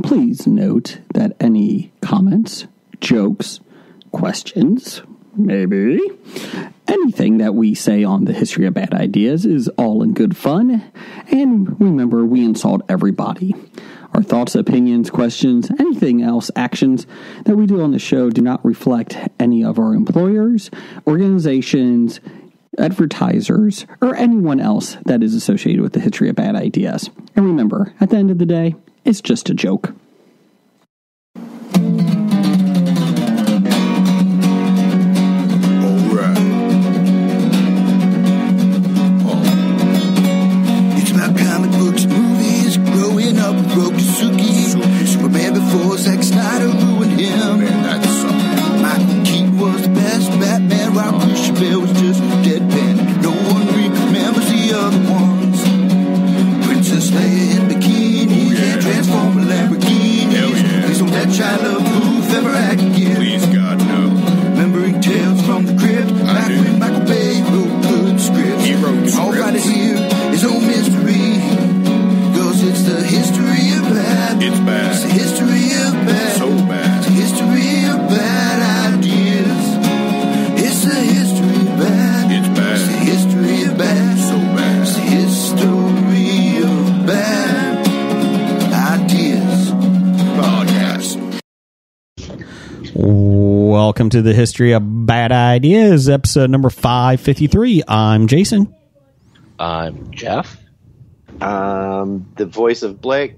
Please note that any comments, jokes, questions, maybe anything that we say on the History of Bad Ideas is all in good fun. And remember, we insult everybody. Our thoughts, opinions, questions, anything else, actions that we do on the show do not reflect any of our employers, organizations, advertisers, or anyone else that is associated with the History of Bad Ideas. And remember, at the end of the day, it's just a joke. Broke Suzuki, Superman before Zack Snyder ruined him. Man, that's something. Michael Keaton was the best Batman, while Christian Bale was just deadpan. No one remembers the other ones. Princess Leia in bikinis and Transformer Lamborghinis. Please don't let Shia LaBeouf ever act again. Please, God, no. Remembering Tales from the Crypt, back when Michael Bay wrote good scripts. He wrote scripts. All right here is no mystery. It's the history of bad. It's bad. It's the history of bad. So bad. It's the history of bad ideas. It's the history of bad. It's bad. It's the history of bad. So bad. It's the history of bad ideas. Podcast. Welcome to the History of Bad Ideas, episode number 553. I'm Jason. I'm Jeff. The voice of Blake.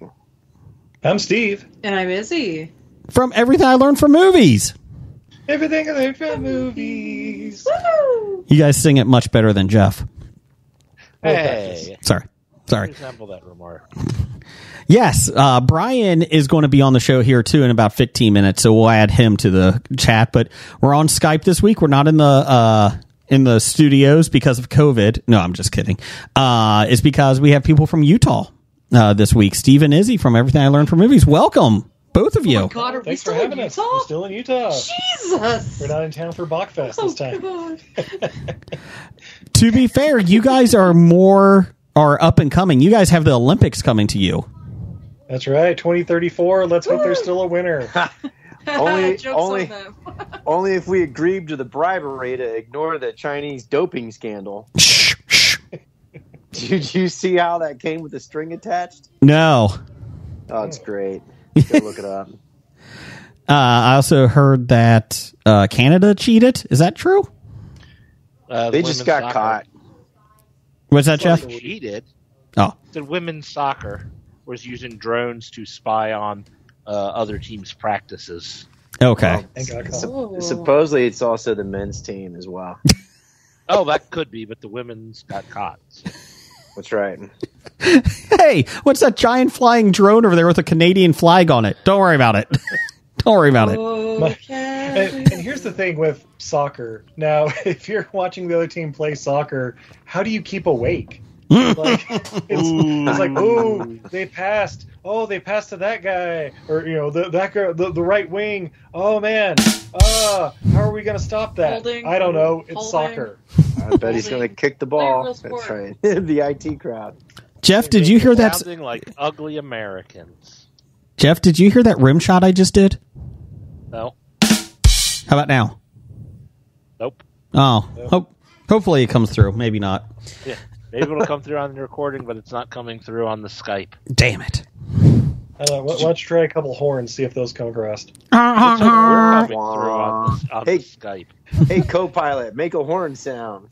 I'm Steve. And I'm Izzy. From Everything I Learned from Movies. Everything I Learned from Movies. Woo! You guys sing it much better than Jeff. Hey. Sorry. Resemble that remark. Yes, Brian is going to be on the show here too in about 15 minutes, so we'll add him to the chat. But we're on Skype this week. We're not in the studios because of COVID. No, I'm just kidding. It's because we have people from Utah this week. Steve and Izzy from Everything I Learned from Movies. Welcome, both of you. Oh my God, are we Thanks for still having in us. Utah? We're still in Utah. Jesus! We're not in town for Bachfest this time. God. To be fair, you guys are up and coming. You guys have the Olympics coming to you. That's right, 2034. Let's hope there's still a winner. Only if we agreed to the bribery to ignore the Chinese doping scandal. Did you see how that came with a string attached? No. Oh, it's great. Go look it up. I also heard that Canada cheated. Is that true? They just got caught. What's that, Jeff? They cheated. Oh. The women's soccer was using drones to spy on other teams' practices. Okay. Supposedly it's also the men's team as well. Oh, that could be, but the women's got caught. So. That's right. Hey, what's that giant flying drone over there with a Canadian flag on it? Don't worry about it. Don't worry about it. And here's the thing with soccer. Now, if you're watching the other team play soccer, how do you keep awake? Like, it's like, oh, they passed. Oh, they passed to that guy, or that girl, the right wing. Oh man, how are we gonna stop that? I don't know. It's soccer. I bet he's gonna kick the ball. That's right. The IT crowd. Jeff, did you hear that? Sounding like ugly Americans. Jeff, did you hear that rim shot I just did? No. How about now? Nope. Oh, hopefully it comes through. Maybe not. Yeah. Maybe it'll come through on the recording, but it's not coming through on the Skype. Damn it. Why don't you try a couple horns, see if those come across. We're coming through on the Skype. Hey, co-pilot, make a horn sound.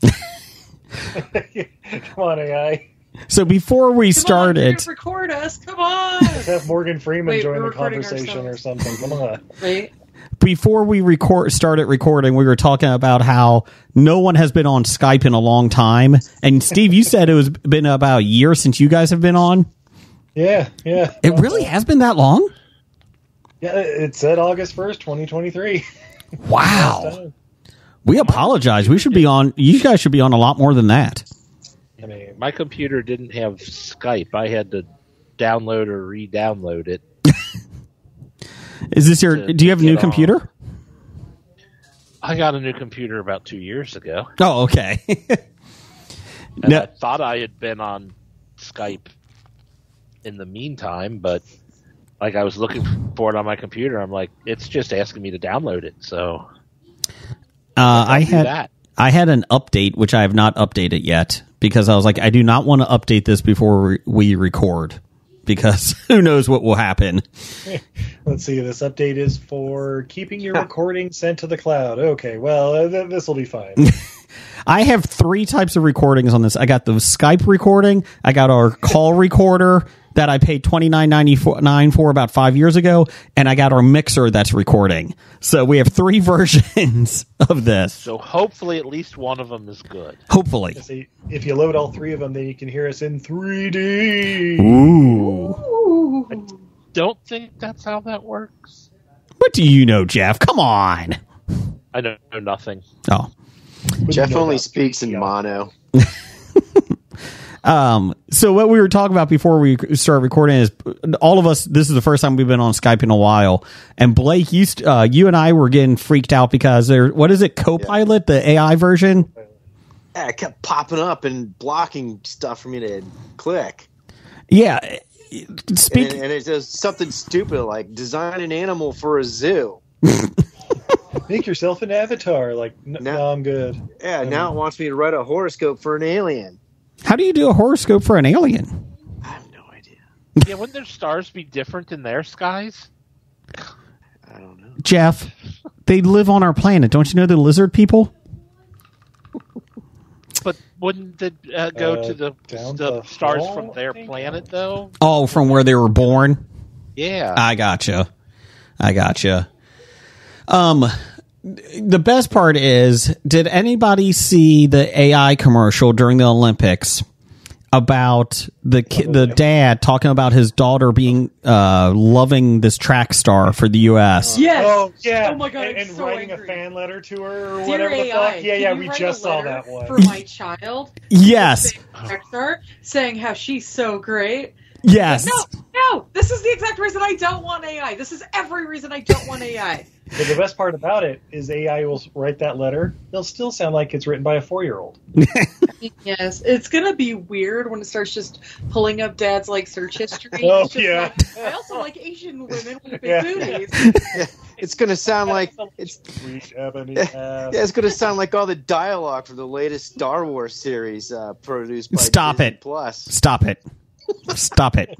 Come on, AI. So before we started... record us, come on! Have Morgan Freeman join the conversation or something. Come on. Right? Before we started recording, we were talking about how no one has been on Skype in a long time. And Steve, you said been about a year since you guys have been on. Yeah. It really has been that long? Yeah, it said August 1st, 2023. Wow. We apologize. We should be on. You guys should be on a lot more than that. I mean, my computer didn't have Skype. I had to download or re-download it. Is this your? Do you have a new computer? I got a new computer about 2 years ago. Oh, okay. And I thought I had been on Skype in the meantime, but Like I was looking for it on my computer. I'm like, it's just asking me to download it. So I do had an update, which I have not updated yet, because I was like, I do not want to update this before we record, because who knows what will happen. Let's see. This update is for keeping your recording sent to the cloud. Okay, well, this will be fine. I have 3 types of recordings on this. I got the Skype recording. I got our call recorder that I paid $29.99 for about 5 years ago, and I got our mixer that's recording. So we have 3 versions of this. So hopefully at least one of them is good. Hopefully. See, if you load all 3 of them, then you can hear us in 3D. Ooh. Don't think that's how that works. What do you know, Jeff? Come on. I know nothing. Oh. Jeff only speaks in mono. So what we were talking about before we started recording is all of us, this is the first time we've been on Skype in a while. And Blake, you and I were getting freaked out because what is it? Copilot, the AI version? Yeah, it kept popping up and blocking stuff for me to click. Yeah. And it does something stupid like design an animal for a zoo. Make yourself an avatar. Like, no, I'm good. Yeah, now it wants me to write a horoscope for an alien. How do you do a horoscope for an alien? I have no idea. Yeah, wouldn't their stars be different in their skies? I don't know. Jeff, they live on our planet. Don't you know the lizard people? But wouldn't it go to the stars from their planet, though? Oh, from where they were born? Yeah. I gotcha. The best part is, did anybody see the AI commercial during the Olympics about the dad talking about his daughter being loving this track star for the U.S.? Yes. Oh, yeah. Oh my god. And I'm so writing angry. a fan letter to her or Dear whatever the AI, fuck. Yeah, can we you write just a saw letter that one. for my child. Yes. Saying how she's so great. Yes. No, this is the exact reason I don't want AI. This is every reason I don't want AI. But the best part about it is AI will write that letter. It'll still sound like it's written by a 4-year-old. Yes, it's gonna be weird when it starts just pulling up Dad's like search history. Oh, It's just yeah. like, I also like Asian women with big Yeah. booties. It's going to sound like it's Sweet ebony yeah, it's going to sound like all the dialogue from the latest Star Wars series produced by Stop Disney it. Plus. Stop it. Stop it.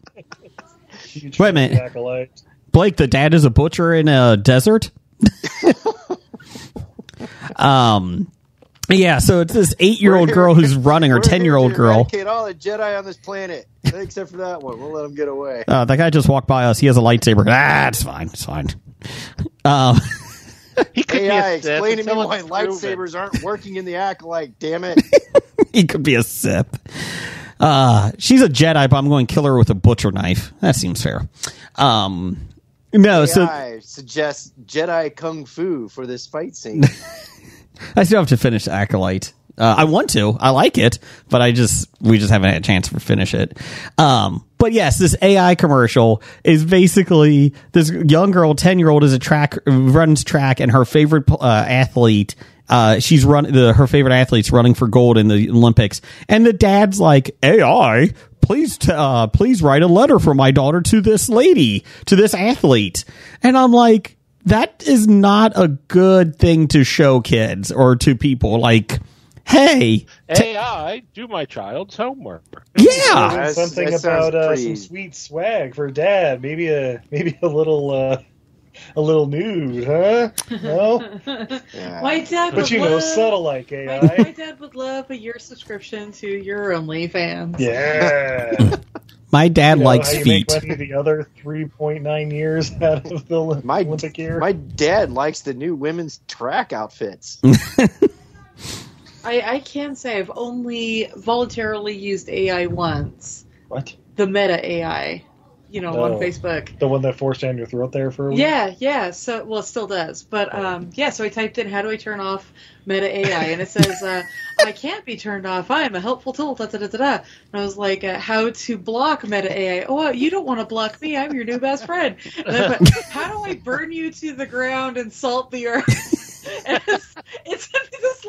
Huge Wait a minute. acolyte. Blake, the dad is a butcher in a desert? Yeah, so it's this 8-year-old girl who's running, or We're here 10-year-old to girl. eradicate all the Jedi on this planet, except for that one. We'll let them get away. That guy just walked by us. He has a lightsaber. It's fine. It's fine. He could AI, be a Sith explain to me until why it's proven. lightsabers aren't working in the acolyte. Damn it! He could be a Sith. She's a Jedi, but I'm going to kill her with a butcher knife. That seems fair. No, so AI suggests Jedi kung fu for this fight scene. I still have to finish Acolyte. I want to. I like it, but we just haven't had a chance to finish it. But yes, this AI commercial is basically this young girl, 10-year-old, runs track, and her favorite athlete. Her favorite athlete's running for gold in the Olympics, and the dad's like, AI, please write a letter for my daughter to this athlete. And I'm like, that is not a good thing to show kids or to people. Like, hey, AI, do my child's homework. yeah, That's- Something that sounds about pretty- some sweet swag for Dad. Maybe a little nude, huh? No, Yeah. My dad but would you know, love, subtle like my AI. dad would love a year subscription to your OnlyFans. Yeah. my dad You know, likes how you feet. make money the other 3.9 years out of the Olympic year. My dad likes the new women's track outfits. I can say I've only voluntarily used AI once. What? The Meta AI, on Oh. Facebook. The one that forced down your throat there for a week? Yeah. So, well, it still does. But, so I typed in, how do I turn off Meta AI? And it says, I can't be turned off. I am a helpful tool, And I was like, how to block Meta AI? Oh, you don't want to block me. I'm your new best friend. And I put, how do I burn you to the ground and salt the earth? And it's this,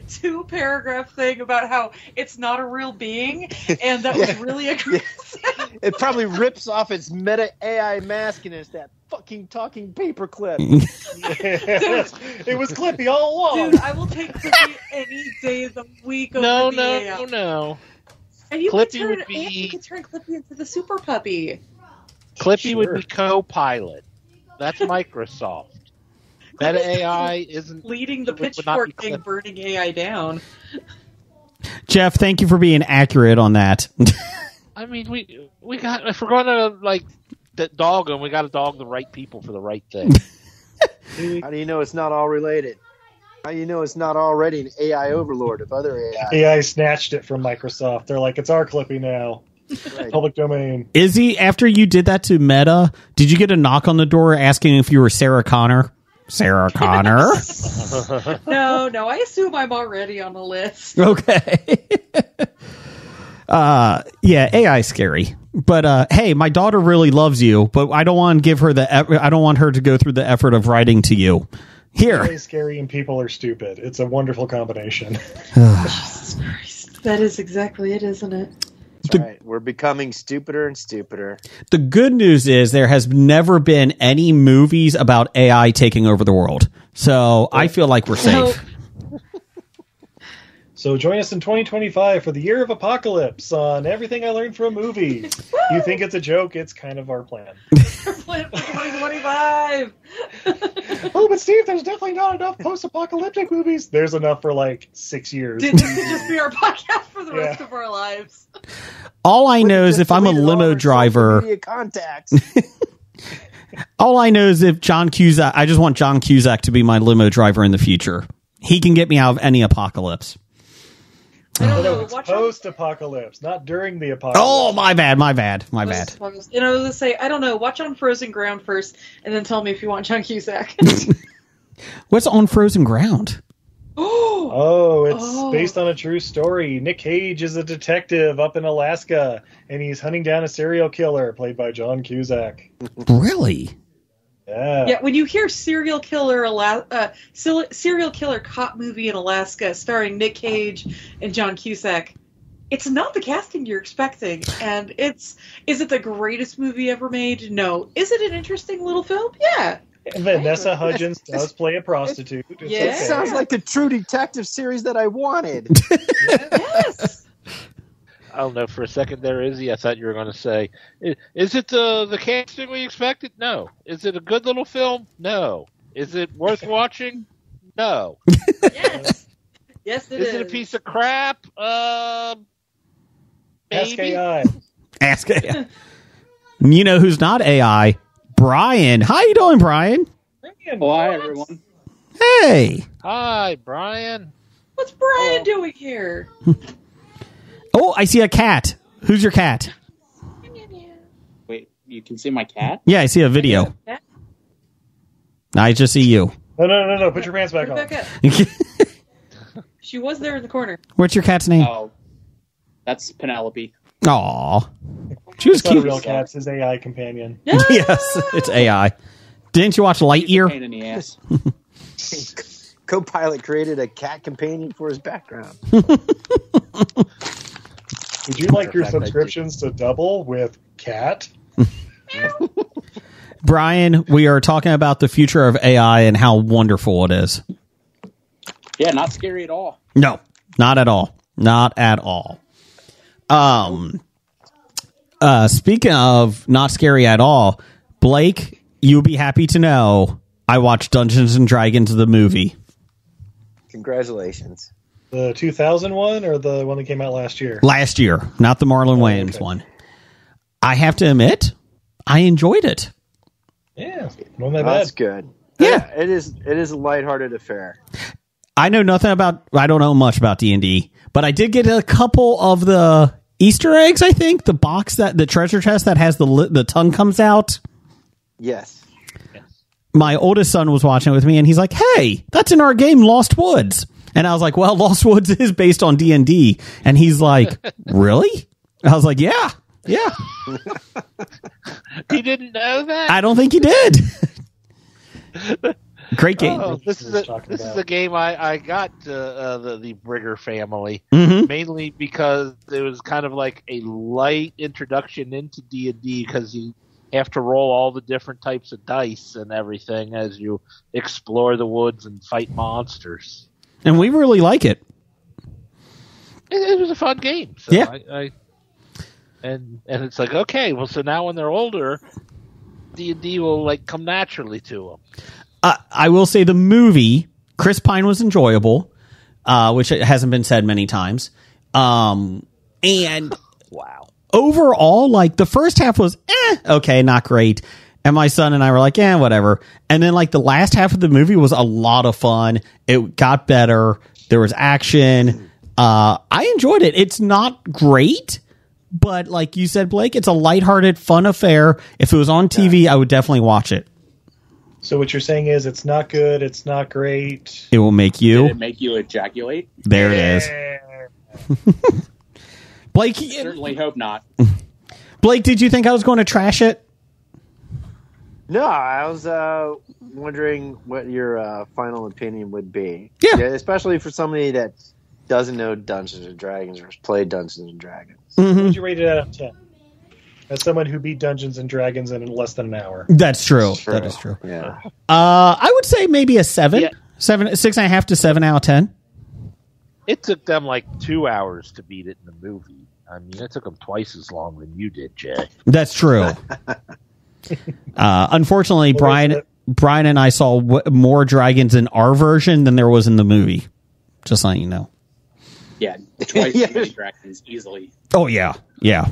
2-paragraph thing about how it's not a real being, and that was really aggressive. It probably rips off its Meta AI mask and it's that fucking talking paperclip. It was Clippy all along. Dude, I will take Clippy any day of the week over No, the AI. no. And you Clippy can turn, would be- and you can turn Clippy into the super puppy. Clippy would Sure. be co-pilot. That's Microsoft. That AI isn't Leading the would not be pitchfork thing, Clippy. burning AI down. Jeff, thank you for being accurate on that. I mean, we got. If we're gonna dog them, we got to dog the right people for the right thing. How do you know it's not all related? How do you know it's not already an AI overlord of other AI? AI snatched it from Microsoft. They're like, it's our Clippy now. Right. Public domain. Izzy, after you did that to Meta, did you get a knock on the door asking if you were Sarah Connor? Sarah Connor? No, I assume I'm already on the list. Okay. Yeah, AI scary. But hey, my daughter really loves you, but I don't want to give her I don't want her to go through the effort of writing to you. Here. AI is scary and people are stupid. It's a wonderful combination. Jesus Christ. That is exactly it, isn't it? That's right. We're becoming stupider and stupider. The good news is there has never been any movies about AI taking over the world. So I feel like we're safe. So join us in 2025 for the Year of Apocalypse on everything I learned from movies. You think it's a joke, it's kind of our plan. Plan for 2025. Oh, but Steve, there's definitely not enough post-apocalyptic movies. There's enough for like 6 years. This could just be our podcast for the rest of our lives. All I know is if I'm a Deleted all limo our social driver, media contacts. all I know is if John Cusack, I just want John Cusack to be my limo driver in the future. He can get me out of any apocalypse. I don't No, know. it's Watch out. post-apocalypse, not during the apocalypse. Oh, my bad. And I was gonna say, I don't know. Watch on Frozen Ground first, and then tell me if you want John Cusack. What's on frozen ground? Oh, it's based on a true story. Nick Cage is a detective up in Alaska, and he's hunting down a serial killer, played by John Cusack. Really? Yeah. Yeah, when you hear serial killer cop movie in Alaska starring Nick Cage and John Cusack, it's not the casting you're expecting. And is it the greatest movie ever made? No. Is it an interesting little film? Yeah. And Vanessa Hudgens does play a prostitute. It's Yeah. It okay. sounds like the True Detective series that I wanted. Yes. I don't know. For a second there, Izzy, I thought you were going to say, "Is it the casting we expected?" No. Is it a good little film? No. Is it worth watching? No. Yes. Yes, it is. Is it a piece of crap? Ask Maybe. AI. Ask AI. You know who's not AI? Brian. How you doing, Brian? Well, hi, everyone. Hey. Hi, Brian. What's Brian doing here? Oh, I see a cat. Who's your cat? Wait, you can see my cat? Yeah, I see a video. Yeah. I just see you. No. Put your pants back Put on. it back up. She was there in the corner. What's your cat's name? Oh, that's Penelope. Aw. She was It's not a cute. real cat. It's his AI companion. Yes, it's AI. Didn't you watch Pain Lightyear? in the ass. Co-pilot created a cat companion for his background. Would you like your subscriptions to double with cat? Brian, we are talking about the future of AI and how wonderful it is. Yeah, not scary at all. No, not at all. Not at all. Speaking of not scary at all, Blake, you'll be happy to know I watched Dungeons and Dragons the movie. Congratulations. The 2001 or the one that came out last year? Last year, not the Marlon Wayans okay. one. I have to admit, I enjoyed it. Yeah, not that Oh, that's bad. good. Yeah. It is a lighthearted affair. I don't know much about D&D, but I did get a couple of the Easter eggs, I think. The box the treasure chest that has the tongue comes out. Yes. My oldest son was watching it with me, and he's like, "Hey, that's in our game, Lost Woods." And I was like, "Well, Lost Woods is based on D&D." And he's like, "Really?" I was like, "Yeah." He didn't know that? I don't think he did. Great game. Oh, this is a game I got the Brigger family Mhm. mainly because it was kind of like a light introduction into D&D because you have to roll all the different types of dice and everything as you explore the woods and fight monsters. And we really like it. It was a fun game. So Yeah. And it's like, okay, well, so now when they're older, D&D will like come naturally to them. I will say the movie, Chris Pine was enjoyable, which hasn't been said many times. And Wow. overall, like the first half was okay, not great. And my son and I were like, whatever. And then like the last half of the movie was a lot of fun. It got better. There was action. I enjoyed it. It's not great, but like you said, Blake, it's a lighthearted, fun affair. If it was on TV, I would definitely watch it. So what you're saying is it's not good, it's not great. It will make you. Did it make you ejaculate? There it is. Blake, Certainly hope not. Blake, did you think I was going to trash it? No, I was wondering what your final opinion would be. Yeah. Especially for somebody that doesn't know Dungeons and Dragons or has played Dungeons and Dragons. What would you rate it out of 10? As someone who beat Dungeons and Dragons in less than an hour. That's true. That is true. Yeah. I would say maybe a 7. Yeah. 6.5 to 7 out of 10. It took them like 2 hours to beat it in the movie. I mean, it took them twice as long than you did, Jay. That's true. Unfortunately, Brian and I saw more dragons in our version than there was in the movie. Just letting you know. Yeah, twice as many dragons easily. Oh, yeah. Yeah.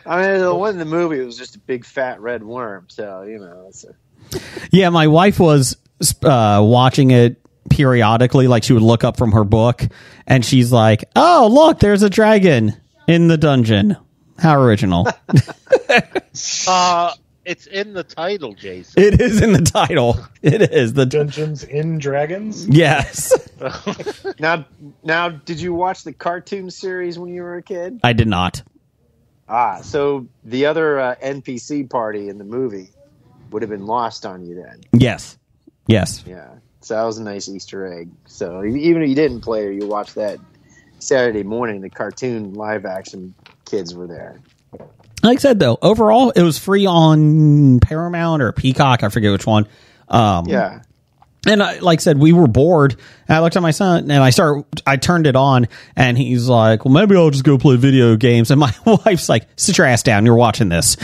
I mean, the one in the movie was just a big fat red worm, so, you know. It's Yeah, my wife was watching it periodically, like she would look up from her book, and she's like, oh, look, there's a dragon in the dungeon. How original. It's in the title, Jason. It is in the title. It is. The Dungeons in Dragons? Yes. Now, did you watch the cartoon series when you were a kid? I did not. So the other NPC party in the movie would have been lost on you then. Yes. Yes. Yeah. So that was a nice Easter egg. So even if you didn't play or you watched that Saturday morning, the cartoon live action kids were there. Like I said, though, overall, it was free on Paramount or Peacock. I forget which one. Yeah. And like I said, we were bored. And I looked at my son and I turned it on and he's like, well, maybe I'll just go play video games. And my wife's like, sit your ass down. You're watching this.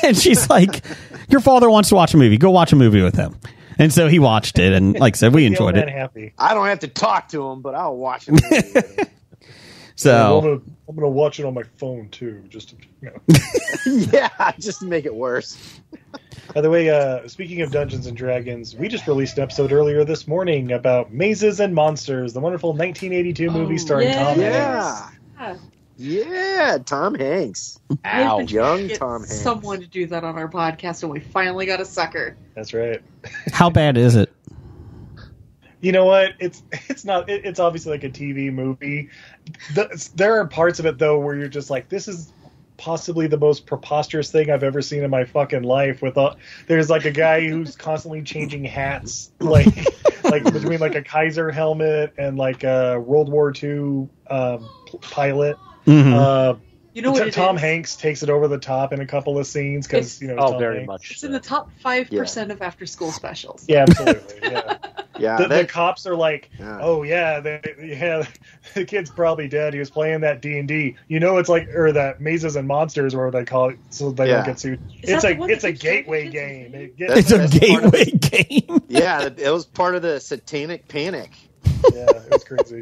And she's like, your father wants to watch a movie. Go watch a movie with him. And so he watched it. And like I said, we enjoyed it. Happy. I don't have to talk to him, but I'll watch it. With him. So I'm gonna watch it on my phone too, just to, you know. Yeah, just to make it worse. By the way, speaking of Dungeons and Dragons, we just released an episode earlier this morning about Mazes and Monsters, the wonderful 1982 movie starring Tom Hanks. Yeah, Tom Hanks. Ow. Young Tom Hanks. Someone to do that on our podcast, and we finally got a sucker. That's right. how bad is it? You know what? It's not. It's obviously like a TV movie. There are parts of it though where you're just like, this is possibly the most preposterous thing I've ever seen in my fucking life. There's like a guy who's constantly changing hats, like between like a Kaiser helmet and like a World War II pilot. Mm-hmm. You know what? Tom Hanks takes it over the top in a couple of scenes because you know. Oh, Tom very Hanks. much. It's in the top 5% of after-school specials. Yeah, absolutely. Yeah. Yeah, The cops are like, Yeah. oh yeah, the kid's probably dead. He was playing that D&D. You know, it's like, or that Mazes and Monsters, or what they call it, so they don't get sued. Is that the one It's that a keeps gateway dragging game. It's a That's part of- gateway game. Yeah, it was part of the Satanic Panic. Yeah, it was crazy.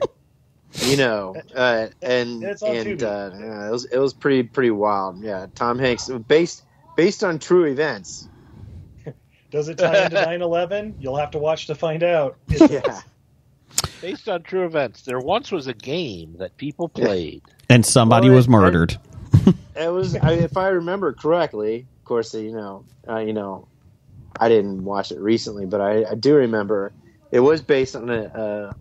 You know, and It's on Tubi. yeah, it was pretty wild. Yeah, Tom Hanks, based on true events. Does it tie into 9/11? You'll have to watch to find out. Yeah, Based on true events, there once was a game that people played. And somebody was murdered. it was. If I remember correctly, of course, I didn't watch it recently, but I do remember it was based on a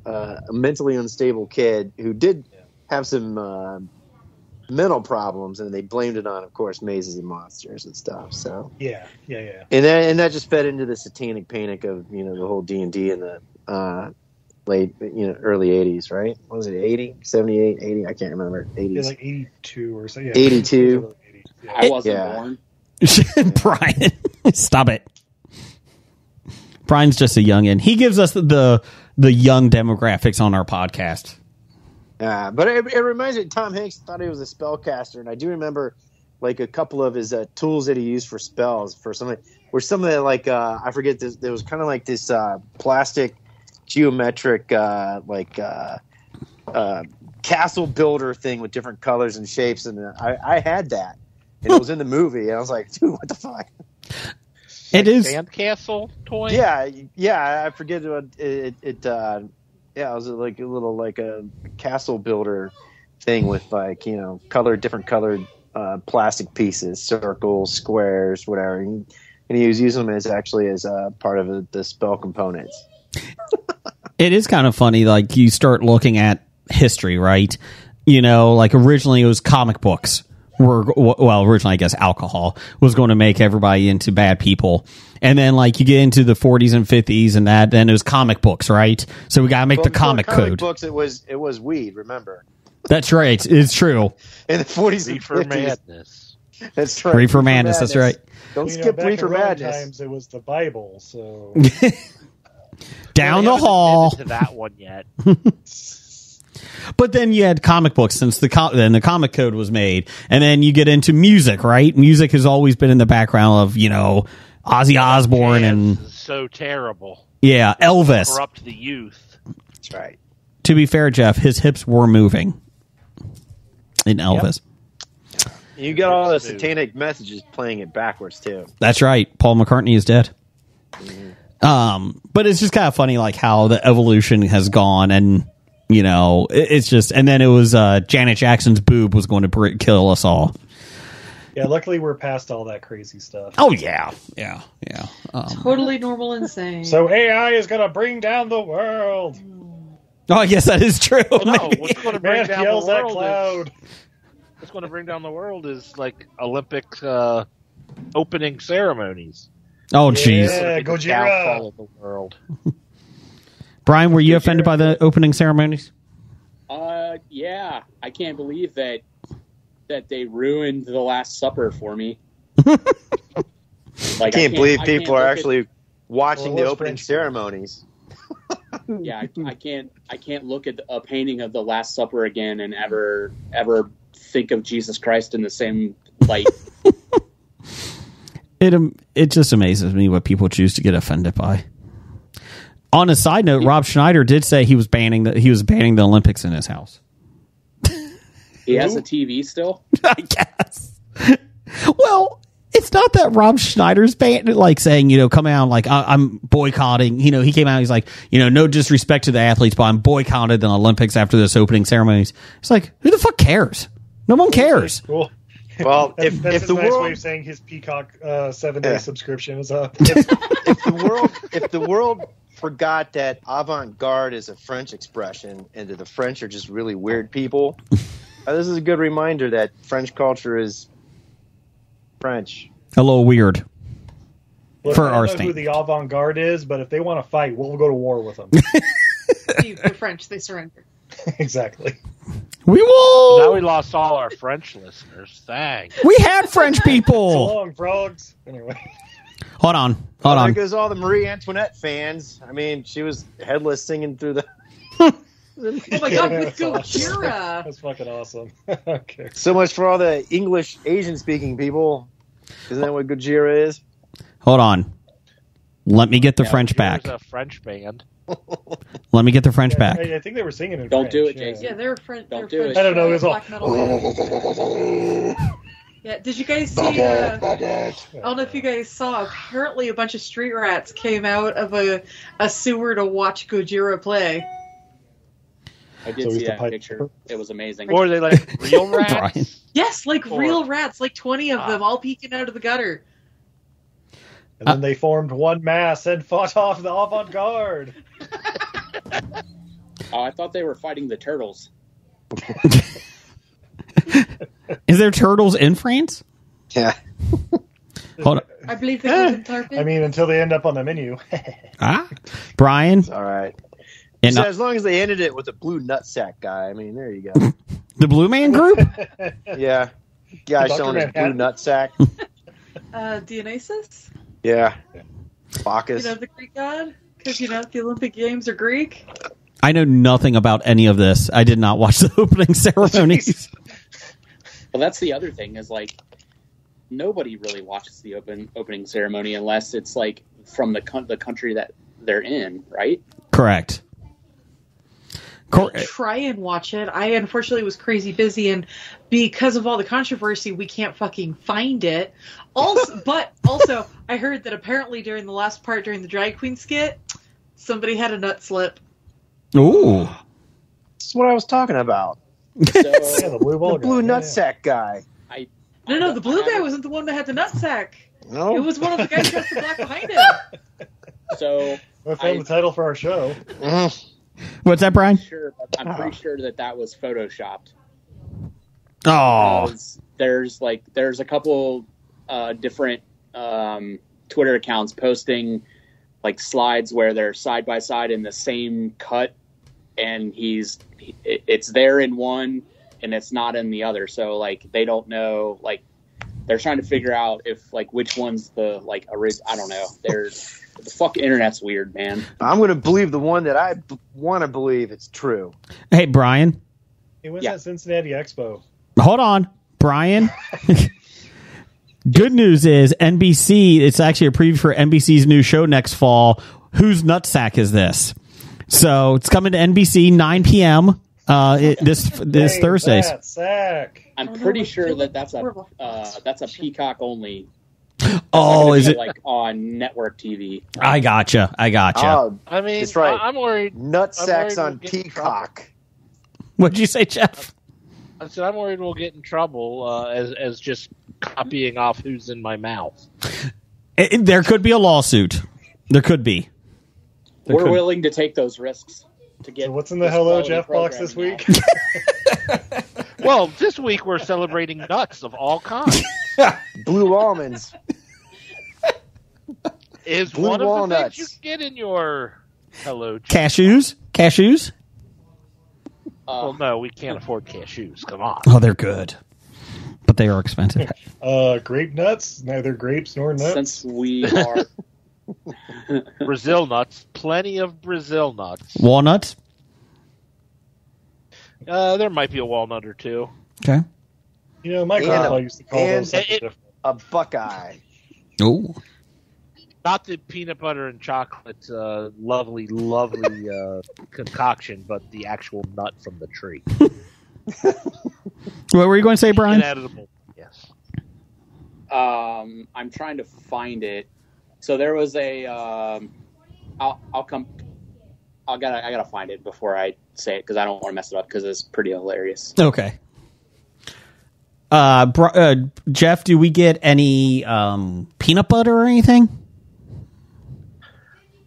mentally unstable kid who did have some mental problems, and they blamed it on, of course, mazes and monsters and stuff. So Yeah. and that just fed into the satanic panic of the whole D&D in the late early 80s, right? What was it, 80, 78, 80? I can't remember. 80s. Yeah, like 82 or so. Yeah, 82. Yeah. I wasn't born. Brian, stop it. Brian's just a youngin'. He gives us the young demographics on our podcast. But it reminds me, Tom Hanks thought he was a spellcaster, and I do remember like a couple of his tools that he used for spells for something. Were some of the I forget this. There was kind of like this plastic geometric castle builder thing with different colors and shapes, and I had that, and it was in the movie, and I was like, dude, what the fuck? It is Sandcastle toy. Yeah. I forget what it. It was like a little a castle builder thing with different colored plastic pieces, circles, squares, whatever, and he was using them as part of the spell components. It is kind of funny. Like, you start looking at history, right? Originally it was comic books. Originally, I guess alcohol was going to make everybody into bad people. And then, you get into the 40s and 50s and that, then it was comic books, right? So we got to make the comic code. Books, it was weed, remember? That's right. It's true. In the 40s and Reefer 50s. Madness. That's right. Reefer Madness, that's right. Don't Well, skip back Reefer in Roman Madness. times, it was the Bible, so... Down the Haven't hall. admitted to that one yet. But then you had comic books since the comic code was made. And then you get into music, right? Music has always been in the background of, Ozzy Osbourne and... Jazz is so terrible. Yeah, Elvis. Corrupt the youth. That's right. To be fair, Jeff, his hips were moving in Elvis. You got all the satanic messages playing it backwards, too. That's right. Paul McCartney is dead. But it's just kind of funny, how the evolution has gone, and it's just. And then it was Janet Jackson's boob was going to kill us all. Yeah, luckily we're past all that crazy stuff. Oh yeah. Totally normal insane. So AI is going to bring down the world. Oh, yes, that is true. Well, no, what's going to bring Man down yells the at world cloud. what's going to bring down the world is Olympic opening ceremonies. Oh, jeez. Yeah, The Gojira. downfall of the world. Brian, were you offended by the opening ceremonies? Yeah. I can't believe that they ruined the Last Supper for me. I can't believe people are actually watching the Well, opening French ceremonies. Yeah, I can't look at a painting of the Last Supper again and ever think of Jesus Christ in the same light. It just amazes me what people choose to get offended by. On a side note, Rob Schneider did say he was banning the Olympics in his house. He has a TV still? I guess. Well, it's not that Rob Schneider's saying, come out, I'm boycotting. He came out, he's like, no disrespect to the athletes, but I'm boycotting the Olympics after this opening ceremonies. It's like, who the fuck cares? No one cares. Cool. Well, That's if his the nice world way of saying his Peacock 7-day subscription is up. if the world forgot that avant-garde is a French expression and that the French are just really weird people, this is a good reminder that French culture is French. A little weird. Look, For I our don't know who state. the avant-garde is, but if they want to fight, we'll go to war with them. They're French. They surrender. Exactly. We will. Now we lost all our French listeners. Thanks. We had French So people. long, frogs. Anyway. Hold on. There goes all the Marie Antoinette fans. I mean, she was headless singing through the... Oh my god, with That's awesome. Gojira! That's fucking awesome. Okay. So much for all the English, Asian-speaking people. Isn't that what Gojira is? Hold on. Let me get the French back. Here's a French band. Let me get the French back. I think they were singing in Don't French. do it, yeah. Jason. Yeah, they're French. Don't They're do French, it. I don't know, it was all- black metal band. Yeah, did you guys see? I don't know if you guys saw. Apparently, a bunch of street rats came out of a sewer to watch Gojira play. I did So he's see the that pipe- picture. It was amazing. Or are they real rats? Brian. Yes, like Or- real rats, like 20 of them, all peeking out of the gutter. And then they formed one mass and fought off the avant-garde. Oh, I thought they were fighting the turtles. Is there turtles in France? Yeah. Hold on. I believe they live in Tarpon. I mean, until they end up on the menu. Brian? All right. And So as long as they ended it with a blue nutsack guy, I mean, there you go. the Blue Man Group? Yeah. Guy Dr. showing his blue Manhattan? nutsack. Dionysus? Yeah. You Bacchus. know, the Greek god? Because, the Olympic Games are Greek. I know nothing about any of this. I did not watch the opening ceremonies. Well, that's the other thing is like nobody really watches the opening ceremony unless it's like from the country that they're in, right? Correct. Try and watch it. I unfortunately was crazy busy, and because of all the controversy, we can't fucking find it. Also, I heard that apparently during the last part, during the drag queen skit, somebody had a nut slip. Ooh. That's what I was talking about. So Yeah, the blue ball The blue guy. nutsack guy. No, the blue guy wasn't the one that had the nut sack. No. It was one of the guys dressed in black behind him. So I found the title for our show. What's that, Brian? I'm pretty sure that was photoshopped. Oh. There's a couple different Twitter accounts posting like slides where they're side by side in the same cut, and it's there in one and it's not in the other. So like they don't know, like they're trying to figure out if like which one's the like original. I don't know. The fuck internet's weird, man. I'm going to believe the one that I want to believe it's true. Hey, Brian. Hey, when's Yeah. that Cincinnati Expo? Hold on. Brian. Good news is NBC, it's actually a preview for NBC's new show next fall. Whose Nutsack is this? So it's coming to NBC 9 p.m. This Hey, Thursday. that sack. I'm Oh, no, pretty I sure feel like that's horrible. a Peacock only. Oh, is it? like on network TV? I gotcha. Oh, I mean, That's right. I'm worried. nutsacks we'll on get in Peacock. What'd you say, Jeff? I said I'm worried we'll get in trouble as just copying off who's in my mouth. There could be a lawsuit. There could be. We're willing to take those risks to get. So what's in the this Hello quality Jeff box this programming week? out. Well, this week we're celebrating nuts of all kinds. Blue almonds. Is Blue one of the walnuts. things you get in your hello? Cashews? Well, no, we can't afford cashews. Come on. Oh, they're good. But they are expensive. Grape nuts? Neither grapes nor nuts. Since we are Brazil nuts. Plenty of Brazil nuts. Walnuts? There might be a walnut or two. Okay. My And grandpa used to call those something it- different. A Buckeye. Ooh. Not the peanut butter and chocolate lovely concoction, but the actual nut from the tree. What were you going to say, Brian? Inedible. Yes. I'm trying to find it. So there was a. I gotta find it before I say it because I don't want to mess it up because it's pretty hilarious. Okay. Jeff, do we get any peanut butter or anything?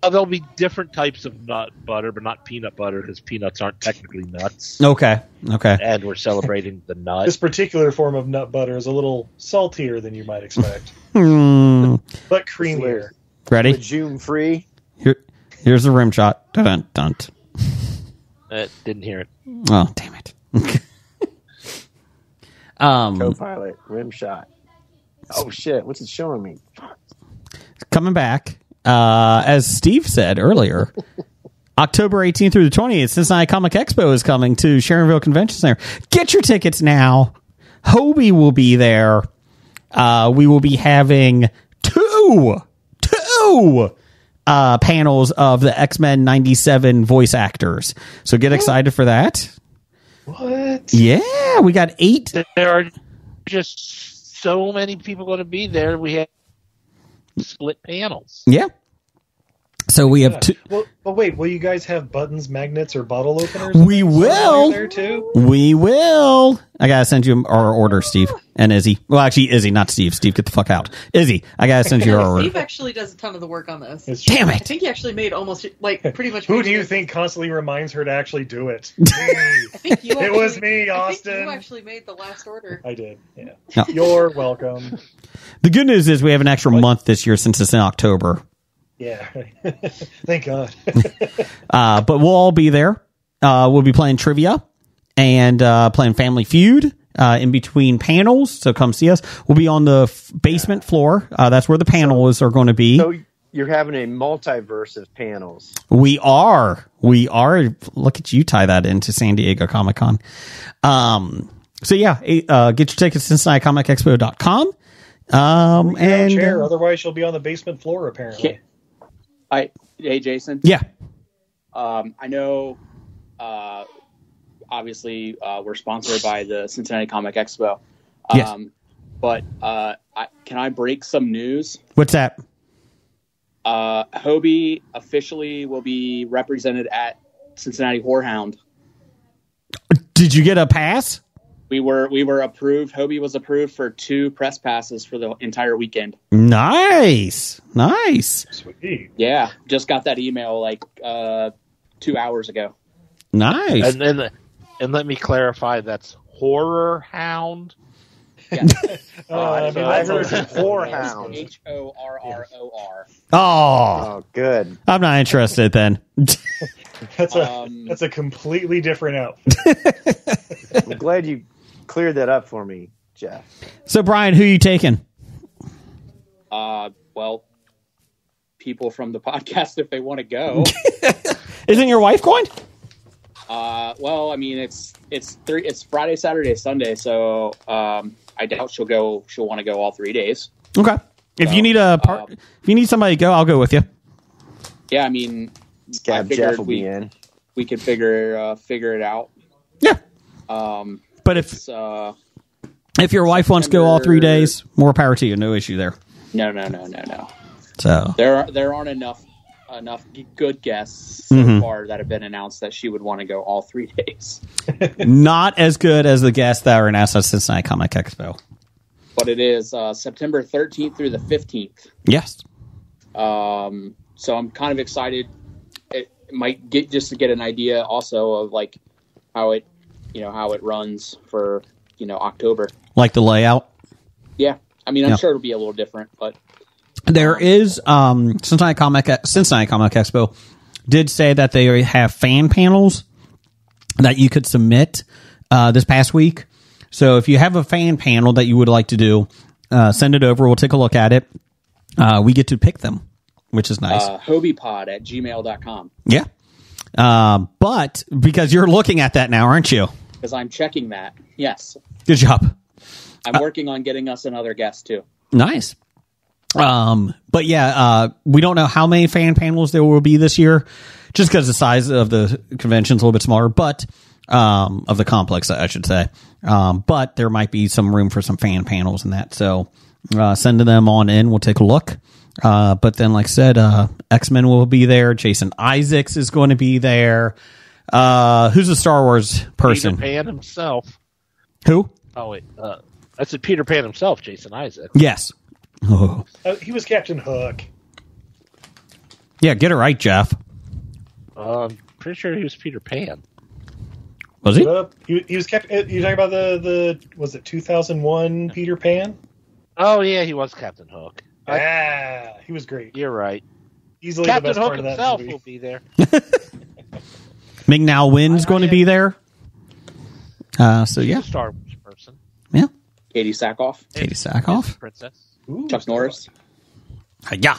There'll be different types of nut butter, but not peanut butter because peanuts aren't technically nuts. Okay. And we're celebrating the nut. This particular form of nut butter is a little saltier than you might expect, Hmm. but creamier. Ready? Legume free. Here's the rim shot. Dun, dun, dun. Didn't hear it. Oh, damn it. Co-pilot. Rim shot. Oh, shit. What's it showing me? Coming back, as Steve said earlier, October 18th through the 20th, Cincinnati Comic Expo is coming to Sharonville Convention Center. Get your tickets now. Hobie will be there. We will be having two panels of the X-Men 97 voice actors. So get excited for that. What? Yeah, we got 8. There are just so many people going to be there. We have split panels. Yeah. So we have two. Well, but wait, will you guys have buttons, magnets, or bottle openers? We will. There too. We will. I gotta send you our order, Steve and Izzy. Well, actually, Izzy, not Steve. Steve, get the fuck out. Izzy, I gotta send you our order. Steve actually does a ton of the work on this. Damn I it! think he actually made almost pretty much. Who do you think constantly reminds her to actually do it? I think you It was me, I Austin. think you actually made the last order. I did. Yeah. No. You're welcome. The good news is we have an extra month this year since it's in October. Yeah. Thank God. But we'll all be there. We'll be playing trivia and playing Family Feud in between panels. So come see us. We'll be on the basement floor. That's where the panels are going to be. So you're having a multiverse of panels. We are. Look at you tie that into San Diego Comic Con. So yeah, get your tickets at CincinnatiComicExpo.com. And chair, otherwise she'll be on the basement floor apparently. Hey, Jason. Yeah. I know, obviously, we're sponsored by the Cincinnati Comic Expo. Yes. But can I break some news? What's that? Hobie officially will be represented at Cincinnati Whorehound. Did you get a pass? We were approved. Hobie was approved for 2 press passes for the entire weekend. Nice. Sweet. Yeah, just got that email like 2 hours ago. Nice. And let me clarify, that's Horror Hound. Yeah. I heard Whorehound. HORROR. Oh, good. I'm not interested then. That's a completely different outfit. I'm glad you cleared that up for me, Jeff. So, Brian, who are you taking? Well, people from the podcast if they want to go. Isn't your wife going? Well, I mean, it's Friday, Saturday, Sunday, so I doubt she'll want to go all 3 days. Okay. If you need if you need somebody to go, I'll go with you. Yeah, I mean, Scab Jeff will be in. We could figure it out. Yeah. But if your wife wants to go all 3 days, more power to you. No issue there. No. So there aren't enough good guests so far that have been announced that she would want to go all 3 days. Not as good as the guests that are announced at Cincinnati Comic Expo. But it is September 13th through the 15th. Yes. So I'm kind of excited. It might get an idea also of like how it runs for October. Like the layout. Yeah, I mean, I'm sure it'll be a little different, but there is Cincinnati Comic Expo did say that they have fan panels that you could submit this past week. So if you have a fan panel that you would like to do, send it over. We'll take a look at it. We get to pick them, which is nice. hobiepod@gmail.com. Yeah. But because you're looking at that now, aren't you? Because I'm checking that. Yes. Good job. I'm working on getting us another guest too. Nice. But yeah, we don't know how many fan panels there will be this year, just because the size of the convention's a little bit smaller, but of the complex, I should say. But there might be some room for some fan panels and that. So send them on in. We'll take a look. But then, like I said, X-Men will be there. Jason Isaacs is going to be there. Who's a Star Wars person? Peter Pan himself. Who? Oh, wait. I said Peter Pan himself, Jason Isaacs. Yes. Oh. He was Captain Hook. Yeah, get it right, Jeff. I'm pretty sure he was Peter Pan. Was he? He was Captain. You talking about the was it 2001 Peter Pan? Oh yeah, he was Captain Hook. He was great. You're right. Easily Captain the best Hook part of that himself movie. will be there. Ming-Na Wen's going to be there. So yeah, He's a Star Wars person. Yeah. Katie Sackhoff. Katie Sackhoff. Princess. Ooh. Chuck Norris. Yeah.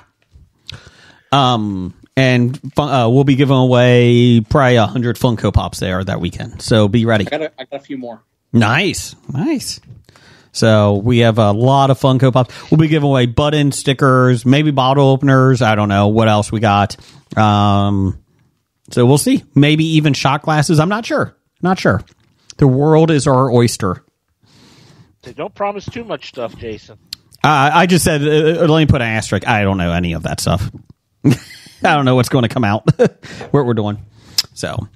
And we'll be giving away probably 100 Funko Pops there that weekend. So be ready. I got a few more. Nice. So we have a lot of Funko Pops. We'll be giving away button stickers, maybe bottle openers. I don't know what else we got. So we'll see. Maybe even shot glasses. I'm not sure. The world is our oyster. They don't promise too much stuff, Jason. I just said, let me put an asterisk. I don't know any of that stuff. I don't know what's going to come out. What we're doing. So,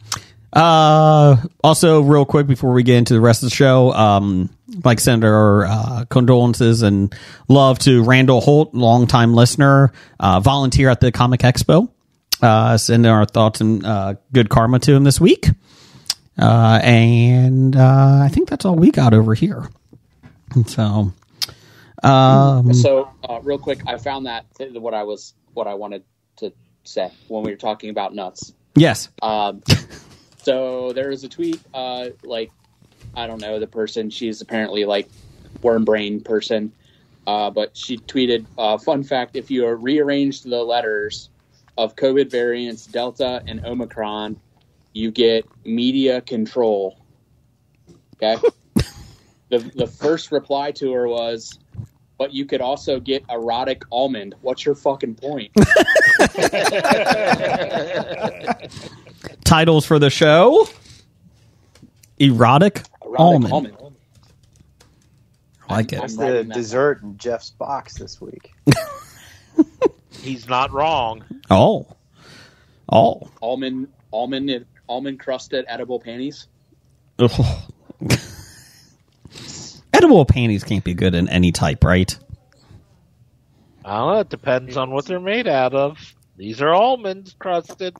also real quick before we get into the rest of the show, like send our condolences and love to Randall Holt, longtime listener, volunteer at the Comic Expo. Send our thoughts and good karma to him this week. And I think that's all we got over here. So, real quick, I found that what I wanted to say when we were talking about nuts. Yes. So there was a tweet, I don't know the person. She's apparently like worm brain person, but she tweeted, "Fun fact: if you rearrange the letters of COVID variants Delta and Omicron, you get media control." Okay. The first reply to her was, "But you could also get erotic almond. What's your fucking point?" Titles for the show: Erotic almond. I like it. It's the dessert in Jeff's box this week. He's not wrong. Oh. Almond crusted edible panties. Ugh. Edible panties can't be good in any type, right? I don't know. It depends on what they're made out of. These are almonds crusted.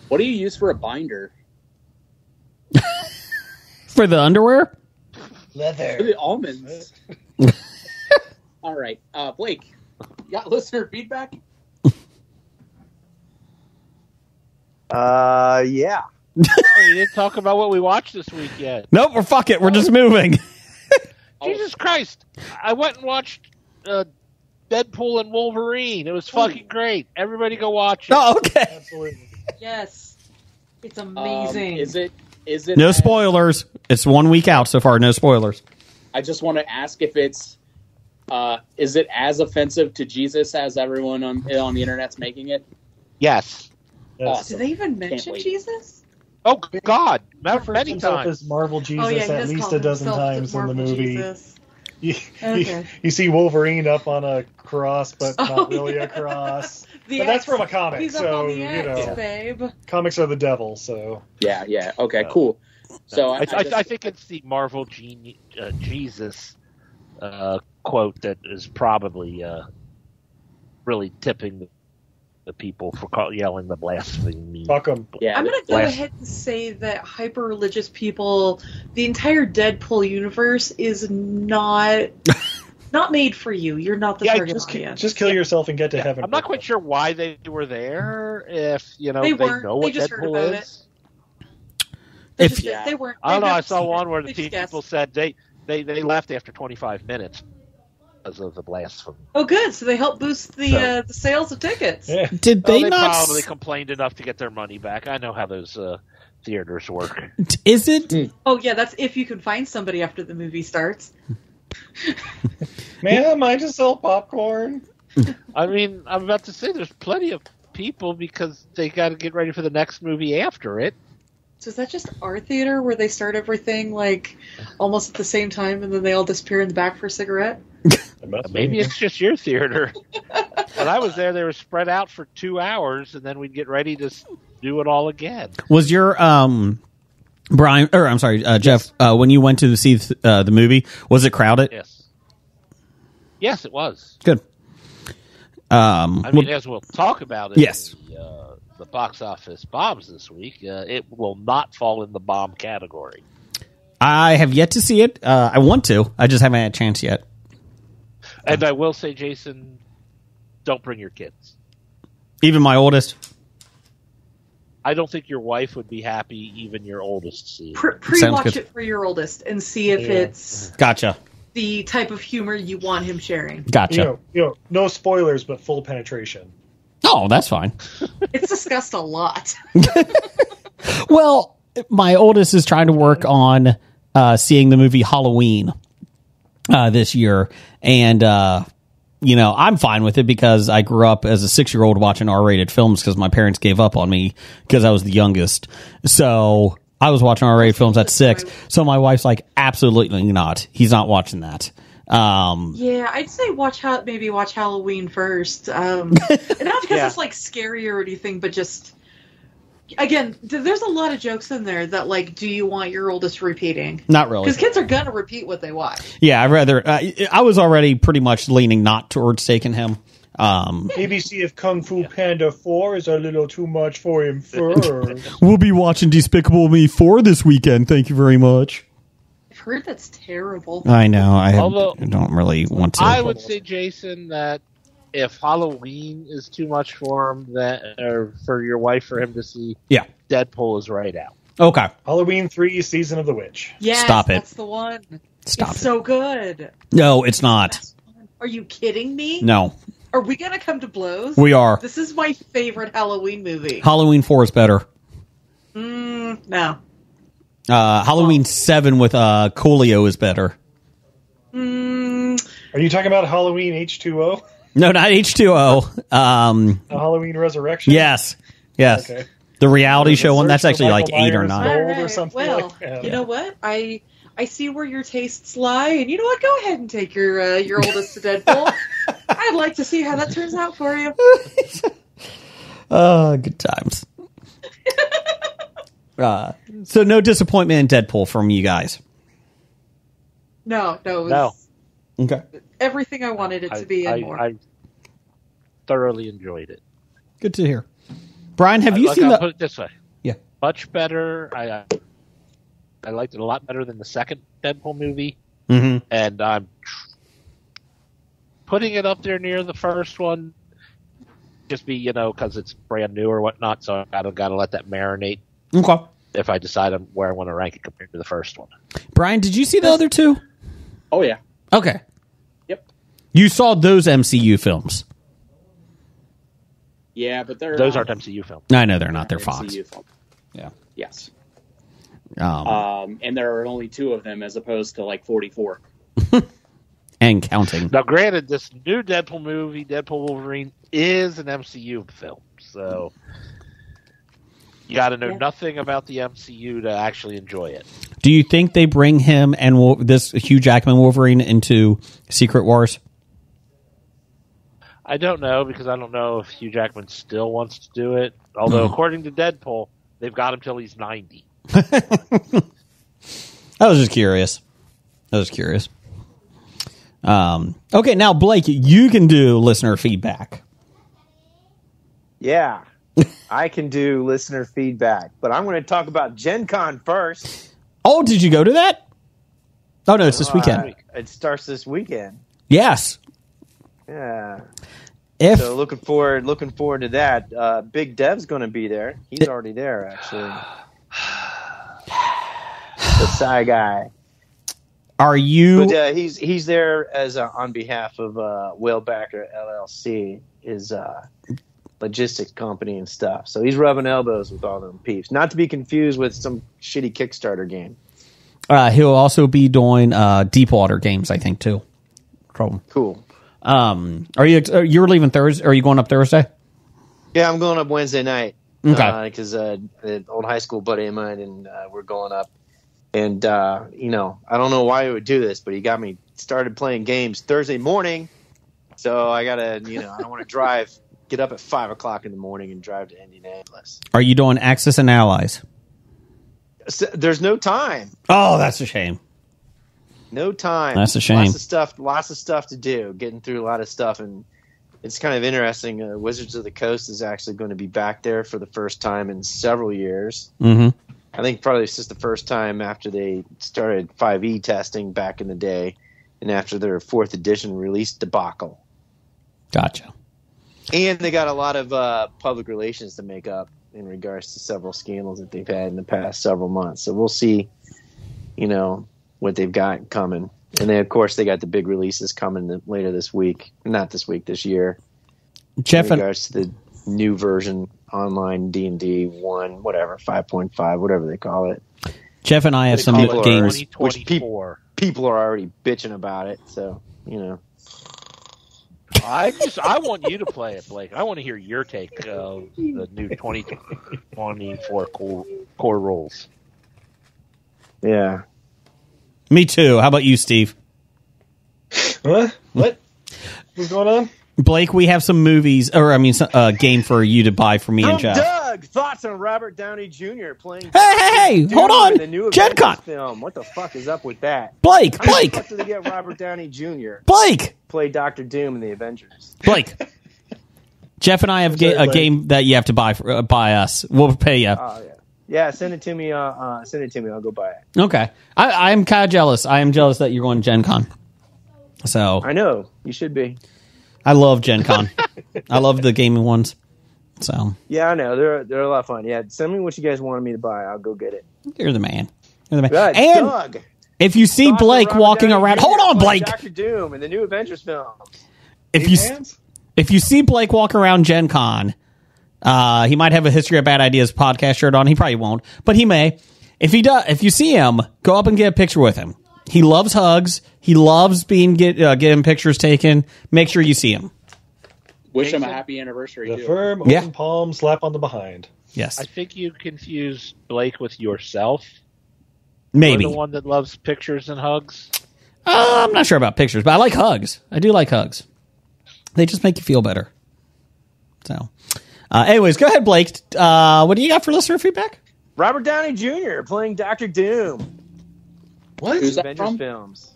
What do you use for a binder? For the underwear? Leather. For the almonds. All right. Blake, you got listener feedback? Yeah. We didn't talk about what we watched this week yet. Nope, fuck it. We're just moving. Jesus Christ. I went and watched Deadpool and Wolverine. It was fucking great. Everybody go watch it. Oh, okay. Absolutely. Yes. It's amazing. Is it No spoilers. It's 1 week out so far. No spoilers. I just want to ask if it's is it as offensive to Jesus as everyone on the internet's making it? Yes. Awesome. Did they even mention wait. Jesus? Oh, God. Refers Many himself times. as Marvel Jesus he at does least call a dozen himself times in the Marvel movie. Jesus. You, you see Wolverine up on a cross, but not really a cross. But that's from a comic, He's so up on the X, babe. comics are the devil. So Yeah. Okay, cool. So I think it's the Marvel Jesus quote that is probably really tipping the people for yelling the blasphemy. fuck them. yeah, I'm going to go ahead and say that hyper-religious people, the entire Deadpool universe is not made for you. You're not the target audience. Just kill yourself and get to heaven. I'm not quite sure why they were there. If they weren't. know what They just heard Deadpool about is. They weren't. I don't know. They've I never saw seen one it. where They the just people guessed. said they left after 25 minutes because of the blasphemy. Oh, good. So they help boost the sales of tickets. Yeah. Did they They not? probably complained enough to get their money back. I know how those theaters work. Is it? Oh, yeah. That's if you can find somebody after the movie starts. Man, I just sell popcorn. I mean, I'm about to say there's plenty of people because they got to get ready for the next movie after it. So is that just our theater where they start everything like almost at the same time and then they all disappear in the back for a cigarette? Maybe it's just your theater. When I was there, they were spread out for 2 hours, and then we'd get ready to do it all again. Was your Jeff? When you went to see the movie, was it crowded? Yes, it was. Good. I mean, as we'll talk about it, yes. The box office bombs this week, it will not fall in the bomb category. I have yet to see it. I want to. I just haven't had a chance yet. And I will say, Jason, don't bring your kids. Even my oldest. I don't think your wife would be happy, even your oldest, to see it. Pre-watch it for your oldest and see if it's gotcha the type of humor you want him sharing. Gotcha. No spoilers, but full penetration. Oh, that's fine. It's discussed a lot. Well, my oldest is trying to work on seeing the movie Halloween this year, and I'm fine with it because I grew up as a 6-year-old watching R-rated films because my parents gave up on me because I was the youngest. So I was watching R-rated films at 6. So my wife's like, absolutely not. He's not watching that. Yeah, I'd say maybe watch Halloween first. And not because it's like scary or anything, but just again, there's a lot of jokes in there that like, do you want your oldest repeating? Not really, because kids are gonna repeat what they watch. Yeah, I'd rather. I was already pretty much leaning not towards taking him. Maybe see if Kung Fu Panda 4 is a little too much for him first. We'll be watching Despicable Me 4 this weekend. Thank you very much. I've heard that's terrible. I know. I Although, don't really want to. I would say, Jason, that if Halloween is too much for him, or for your wife for him to see, Deadpool is right out. Okay. Halloween 3, Season of the Witch. Yes, Stop it. That's the one. Stop it's it. so good. No, it's not. Are you kidding me? No. Are we gonna come to blows? We are. This is my favorite Halloween movie. Halloween 4 is better. No. Halloween 7 with Coolio is better. Are you talking about Halloween H2O? No, not H2O. The Halloween Resurrection? Yes. Okay. The reality show one, that's Search actually for like Michael 8 or Myers 9. Gold All or right. something Well, like that. you know what? I see where your tastes lie, and you know what? Go ahead and take your oldest to Deadpool. I'd like to see how that turns out for you. Good times. So no disappointment in Deadpool from you guys. No. It was Okay. everything I wanted it to be and more. I thoroughly enjoyed it. Good to hear. Brian, have you Look, seen I'll the... put it this way. Yeah. Much better. I liked it a lot better than the second Deadpool movie. Mm-hmm. And I'm putting it up there near the first one. Just be, because it's brand new or whatnot, so I gotta let that marinate Okay. if I decide where I want to rank it compared to the first one. Brian, did you see the other two? Oh yeah. Okay. Yep. You saw those MCU films. Yeah, but Those aren't MCU films. I know they're not. They're Fox. MCU film. Yeah. Yes. And there are only 2 of them as opposed to like 44. counting. Now, granted, this new Deadpool movie, Deadpool Wolverine, is an MCU film, so you got to know nothing about the MCU to actually enjoy it. Do you think they bring him and this Hugh Jackman Wolverine into Secret Wars? I don't know, because I don't know if Hugh Jackman still wants to do it. Although, according to Deadpool, they've got him till he's 90. I was just curious. Okay, now, Blake, you can do listener feedback. Yeah, I can do listener feedback, but I'm going to talk about Gen Con first. Oh, did you go to that? Oh, no, it's this weekend. It starts this weekend. Yes. Yeah. If So looking forward to that. Big Dev's going to be there. He's already there, actually. The Psy guy. Are you... But he's there as on behalf of Whalebacker LLC, his logistics company and stuff. So he's rubbing elbows with all them peeps. Not to be confused with some shitty Kickstarter game. He'll also be doing Deepwater games, I think, too. Cool. Are you're leaving Thursday? Are you going up Thursday? Yeah, I'm going up Wednesday night. Okay. Because an old high school buddy of mine and we're going up. And, I don't know why he would do this, but he got me started playing games Thursday morning. So I got to, I don't want to get up at 5 o'clock in the morning and drive to Indianapolis. Are you doing Axis and Allies? So, there's no time. Oh, that's a shame. No time. That's a shame. Lots of stuff to do. Getting through a lot of stuff, and it's kind of interesting. Wizards of the Coast is actually going to be back there for the first time in several years. Mm-hmm. I think probably it's just the first time after they started 5e testing back in the day, and after their 4th edition release debacle. Gotcha. And they got a lot of public relations to make up in regards to several scandals that they've had in the past several months. So we'll see, what they've got coming. And then, of course, they got the big releases coming later this week. Not this week, this year. Jeff, in regards to the new version, online D&D 1, whatever, 5.5, whatever they call it. Jeff and I have some People games. Which people are already bitching about it, so, I want you to play it, Blake. I want to hear your take of the new 2024 core rules. Yeah. Me too. How about you, Steve? What? What's going on? Blake, we have some movies, or I mean, a game for you to buy for me and Jeff. Doug, thoughts on Robert Downey Jr. playing? Hey, hold on, the new Gen Avengers Con. film. What the fuck is up with that? Blake, How the Blake, fuck did they get Robert Downey Jr. Blake, play Doctor Doom in the Avengers? Blake. Jeff and I have a game that you have to buy us. We'll pay you. Oh yeah, send it to me. Send it to me. I'll go buy it. Okay, I'm kind of jealous. I am jealous that you're going to Gen Con. So I know you should be. I love Gen Con. I love the gaming ones. So yeah, I know they're a lot of fun. Yeah, send me what you guys wanted me to buy. I'll go get it. You're the man. You're the man. Good. And Doug, if you see Blake walking around, hold on, Blake. Doctor Doom in the new Avengers film. If you see Blake walk around Gen Con, he might have a History of Bad Ideas podcast shirt on. He probably won't, but he may. If he does, if you see him, go up and get a picture with him. He loves hugs. He loves getting pictures taken. Make sure you see him. Wish him a happy anniversary. The firm open palm, slap on the behind. Yes. I think you confuse Blake with yourself. Maybe. You're the one that loves pictures and hugs. I'm not sure about pictures, but I like hugs. I do like hugs. They just make you feel better. So, anyways, go ahead, Blake. What do you got for listener feedback? Robert Downey Jr. playing Doctor Doom. What? Who's that Avengers from? films.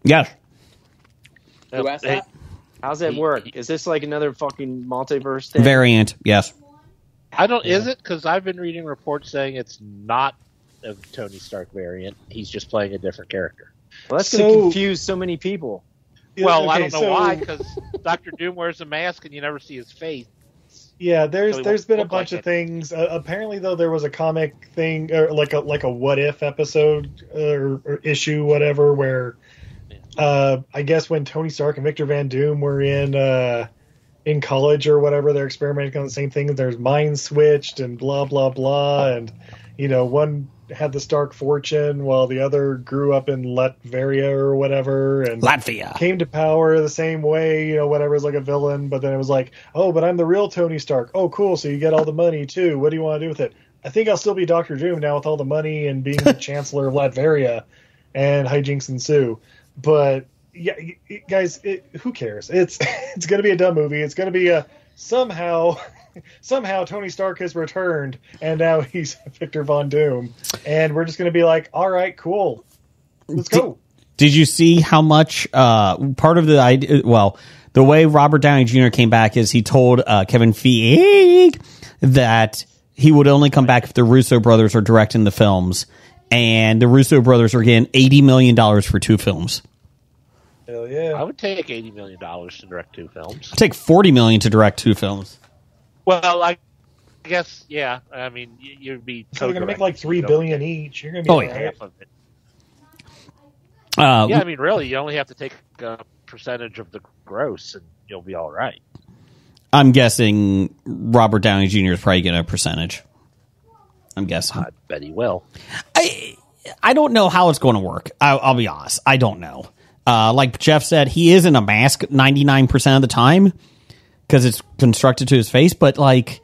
Yes. Who asked that? How's that work? Is this like another fucking multiverse thing? Variant. Yes. I don't. Is it? Because I've been reading reports saying it's not a Tony Stark variant. He's just playing a different character. Well, that's going to confuse so many people. Well, I don't know why, because Doctor Doom wears a mask and you never see his face. Yeah, So he there's been a won't bunch look of like things. Apparently, though, there was a comic thing or like a what if episode or issue, whatever, where I guess when Tony Stark and Victor Van Doom were in college or whatever, they're experimenting on the same thing. There's mind switched and blah blah blah, and one had the Stark fortune while the other grew up in Latveria or whatever, and Latvia came to power the same way, whatever, is like a villain, but then it was like, oh, but I'm the real Tony Stark. Oh, cool, so you get all the money too. What do you want to do with it? I think I'll still be Doctor Doom now with all the money and being the Chancellor of Latveria, and hijinks ensue. But yeah, guys, who cares? It's going to be a dumb movie. It's going to be somehow Tony Stark has returned, and now he's Victor Von Doom, and we're just going to be like, all right, cool, let's go. Did you see how much part of the idea? Well, the way Robert Downey Jr. came back is he told Kevin Feige that he would only come back if the Russo brothers are directing the films, and the Russo brothers are getting $80 million for 2 films. Hell yeah! I would take $80 million to direct 2 films. I'd take $40 million to direct 2 films. Well, I guess, yeah. I mean, you'd be. So they're going to make like $3 billion each. You're going to be half of it. Yeah, I mean, really, you only have to take a percentage of the gross, and you'll be all right. I'm guessing Robert Downey Jr. is probably getting a percentage. I'm guessing. I bet he will. I don't know how it's going to work. I'll be honest. I don't know. Like Jeff said, he is in a mask 99% of the time because it's constructed to his face. But like,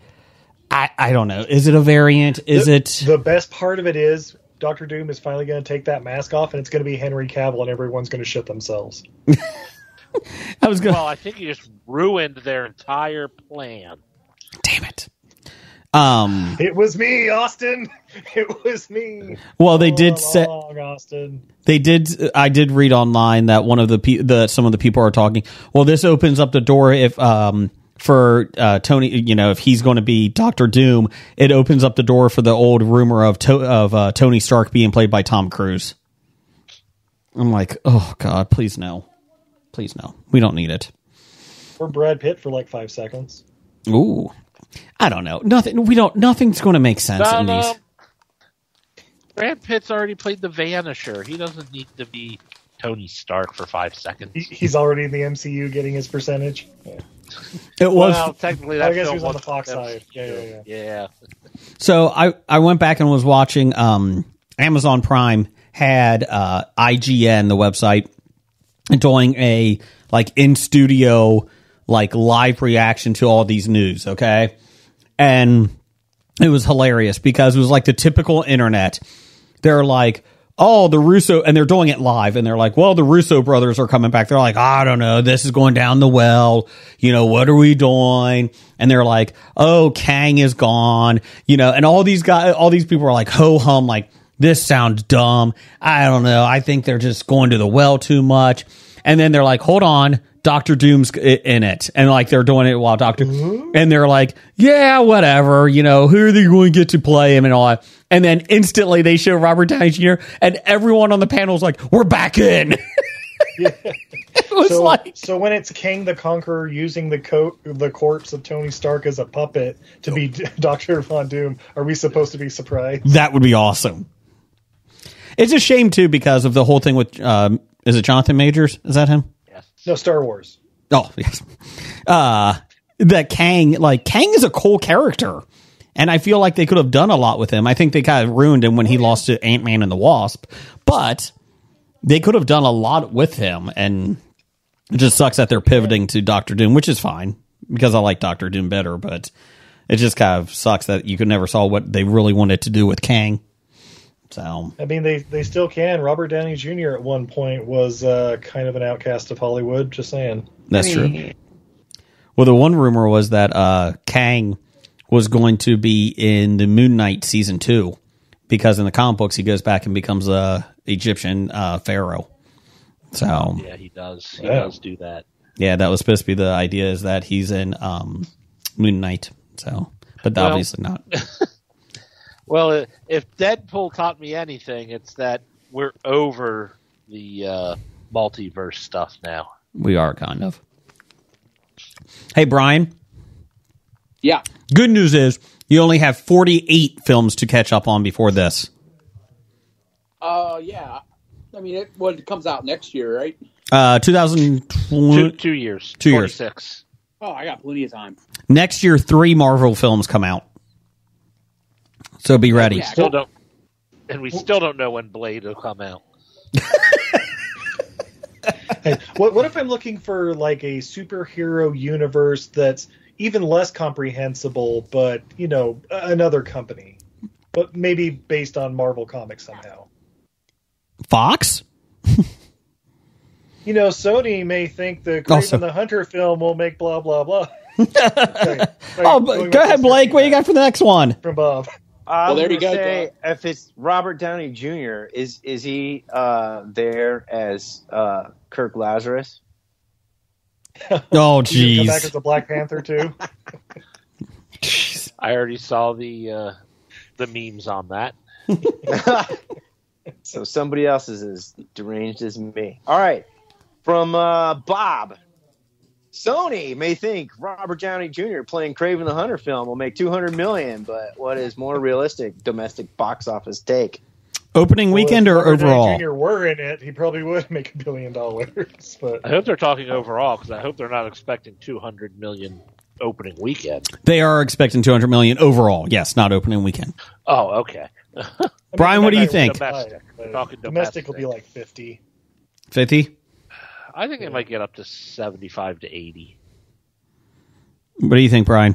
I don't know. Is it a variant? Is it? The best part of it is Doctor Doom is finally going to take that mask off, and it's going to be Henry Cavill, and everyone's going to shit themselves. Well, I think you just ruined their entire plan. Damn it. It was me, Austin. It was me. Well, they did say Austin. They did. I did read online that one of some of the people are talking. Well, this opens up the door if for Tony. If he's going to be Doctor Doom, it opens up the door for the old rumor of Tony Stark being played by Tom Cruise. I'm like, oh God, please no, please no. We don't need it. Or Brad Pitt for like 5 seconds. Ooh. I don't know. Nothing's going to make sense in these. Brad Pitt's already played the Vanisher. He doesn't need to be Tony Stark for 5 seconds. He's already in the MCU getting his percentage. Yeah. It was technically that I guess he film was on the was Fox side. Yeah. So I went back and was watching. Amazon Prime had IGN, the website, doing a in studio live reaction to all these news. Okay, and it was hilarious because it was like the typical internet. They're like, oh, the Russo, and they're doing it live, and they're like, well, the Russo brothers are coming back. They're like, I don't know, this is going down the well. What are we doing? And they're like, oh, Kang is gone. And all these people are like, ho hum, like, this sounds dumb. I don't know. I think they're just going to the well too much. And then they're like, hold on, Doctor Doom's in it. And like, they're doing it while and they're like, yeah, whatever, who are they going to get to play him and all that. And then instantly they show Robert Downey Jr. and everyone on the panel is like, we're back in. It was so when it's King the Conqueror using the corpse of Tony Stark as a puppet to be Dr. Von Doom, are we supposed to be surprised? That would be awesome. It's a shame too, because of the whole thing with, is it Jonathan Majors? Is that him? Yes. No, Star Wars. Oh, yes. That Kang is a cool character. And I feel like they could have done a lot with him. I think they kind of ruined him when he lost to Ant-Man and the Wasp. But they could have done a lot with him. And it just sucks that they're pivoting to Doctor Doom, which is fine, because I like Doctor Doom better. But it just kind of sucks that you could never saw what they really wanted to do with Kang. So I mean, they still can. Robert Downey Jr. at one point was kind of an outcast of Hollywood. Just saying. That's true. Well, the one rumor was that Kang was going to be in the Moon Knight season 2, because in the comic books he goes back and becomes a Egyptian pharaoh. So yeah, he does. He does do that. Yeah, that was supposed to be the idea, is that he's in Moon Knight. So, but obviously not. Well, if Deadpool taught me anything, it's that we're over the multiverse stuff now. We are, kind of. Hey, Brian. Yeah. Good news is you only have 48 films to catch up on before this. Yeah. I mean, it comes out next year, right? 2020. 2 years. 2 years. 26. Oh, I got plenty of time. Next year, 3 Marvel films come out. So be ready. We still don't know when Blade will come out. Hey, what if I'm looking for like a superhero universe that's even less comprehensible, but another company, but maybe based on Marvel Comics somehow? Fox? Sony may think the Kraven the Hunter film will make blah blah blah. Go ahead, Blake. What you got for the next one? From Bob. Well, there you go. If it's Robert Downey Jr., is he there as Kirk Lazarus? Oh, jeez. Come back jeez. as a Black Panther too. I already saw the memes on that. So somebody else is as deranged as me. All right. From Bob. Sony may think Robert Downey Jr. playing Kraven the Hunter film will make $200 million, but what is more realistic domestic box office take? Opening weekend or Robert overall? Downey Jr. were in it, he probably would make $1 billion. But I hope they're talking overall, because I hope they're not expecting $200 million opening weekend. They are expecting $200 million overall. Yes, not opening weekend. Oh, okay. Brian, what do you think? Domestic will be like 50. 50? I think they might get up to 75 to 80. What do you think, Brian?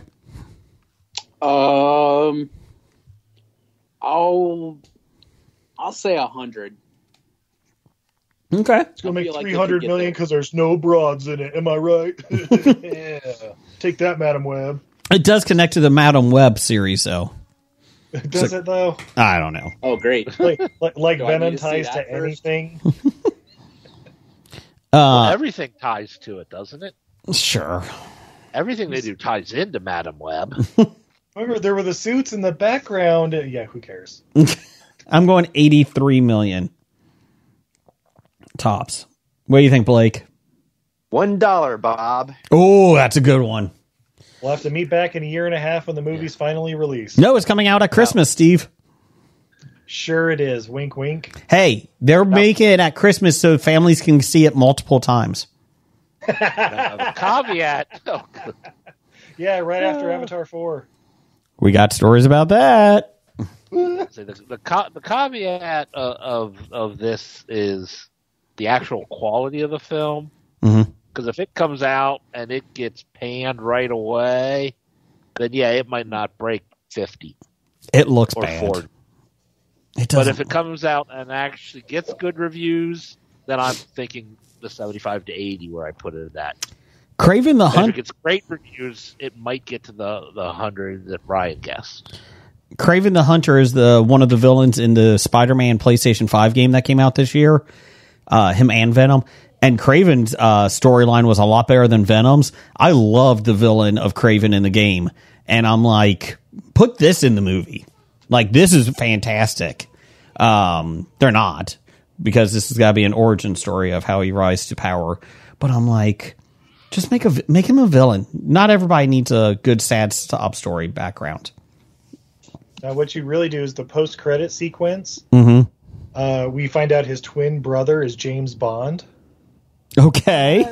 I'll say 100. Okay. It's going to make $300 million because there's no broads in it. Am I right? Yeah. Take that, Madam Web. It does connect to the Madam Web series, though. Does it, though? I don't know. Oh, great. Like Venom ties to anything? Everything ties to it, doesn't it? Sure. Everything they do ties into Madam Web. Remember, there were the suits in the background. Yeah, who cares? I'm going 83 million. Tops. What do you think, Blake? $1, Bob. Oh, that's a good one. We'll have to meet back in a year and a half when the movie's finally released. No, it's coming out at Christmas, Steve. Sure it is. Wink, wink. Hey, they're making it at Christmas so families can see it multiple times. The caveat. Oh, yeah, right after Avatar 4. We got stories about that. The caveat of this is the actual quality of the film. Because if it comes out and it gets panned right away, then yeah, it might not break 50. It looks or bad. 40. It But doesn't. if it comes out and actually gets good reviews, then I'm thinking the 75 to 80 where I put it at. Kraven the If it Hunter. gets great reviews, it might get to the 100 that Ryan guessed. Kraven the Hunter is one of the villains in the Spider-Man PlayStation 5 game that came out this year. Him and Venom. And Kraven's storyline was a lot better than Venom's. I loved the villain of Kraven in the game. And I'm like, put this in the movie. Like, this is fantastic. They're not, because this has got to be an origin story of how he rises to power. But I'm like, just make him a villain. Not everybody needs a good sad sob story background. Now, what you really do is the post-credit sequence. Mm-hmm. We find out his twin brother is James Bond. Okay.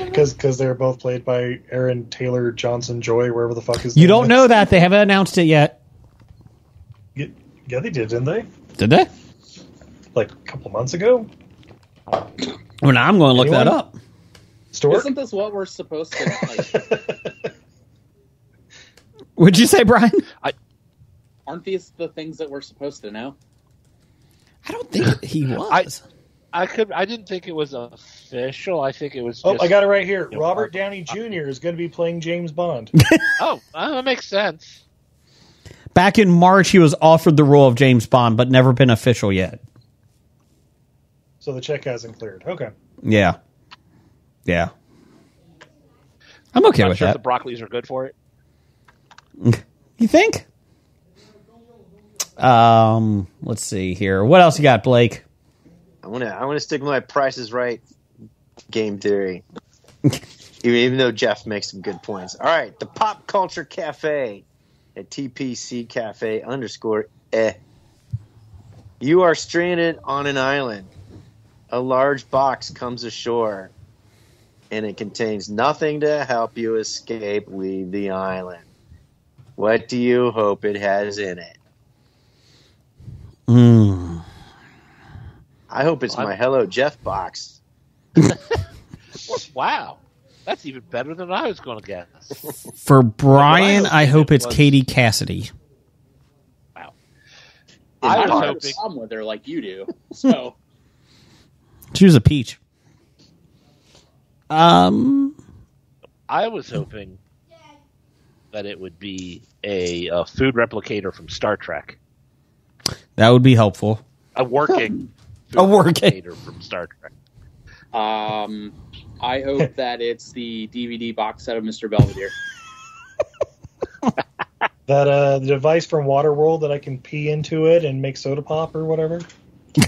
Because they're both played by Aaron Taylor Johnson Joy, wherever the fuck his You name don't is. know that. They haven't announced it yet. Yeah, they did, didn't they? Did they? Like a couple months ago? Well, now I'm going to look that Anyone? up. Stork? Isn't this what we're supposed to like? What'd you say, Brian? Aren't these the things that we're supposed to know? I don't think he was. I didn't think it was official. I think it was just... Oh, I got it right here. you know, Robert Downey Jr. is going to be playing James Bond. Oh, that makes sense. Back in March, he was offered the role of James Bond, but never been official yet. So the check hasn't cleared. Okay. Yeah. Yeah. I'm okay Not with sure that. if the Broccolis are good for it. You think? Let's see here. What else you got, Blake? I want to stick with my Price is Right game theory, even though Jeff makes some good points. All right, the Pop Culture Cafe at TPC Cafe _ You are stranded on an island. A large box comes ashore, and it contains nothing to help you escape. Leave the island. What do you hope it has in it? I hope it's my Hello Jeff box. Wow. That's even better than I was going to guess. For Brian, I hope it's was- Katie Cassidy. Wow. I I don't was have a hoping... problem with her like you do. So She was a peach. I was hoping that it would be a food replicator from Star Trek. That would be helpful. A working food A working. replicator from Star Trek. I hope that it's the DVD box set of Mr. Belvedere. That the device from Waterworld that I can pee into it and make soda pop or whatever. I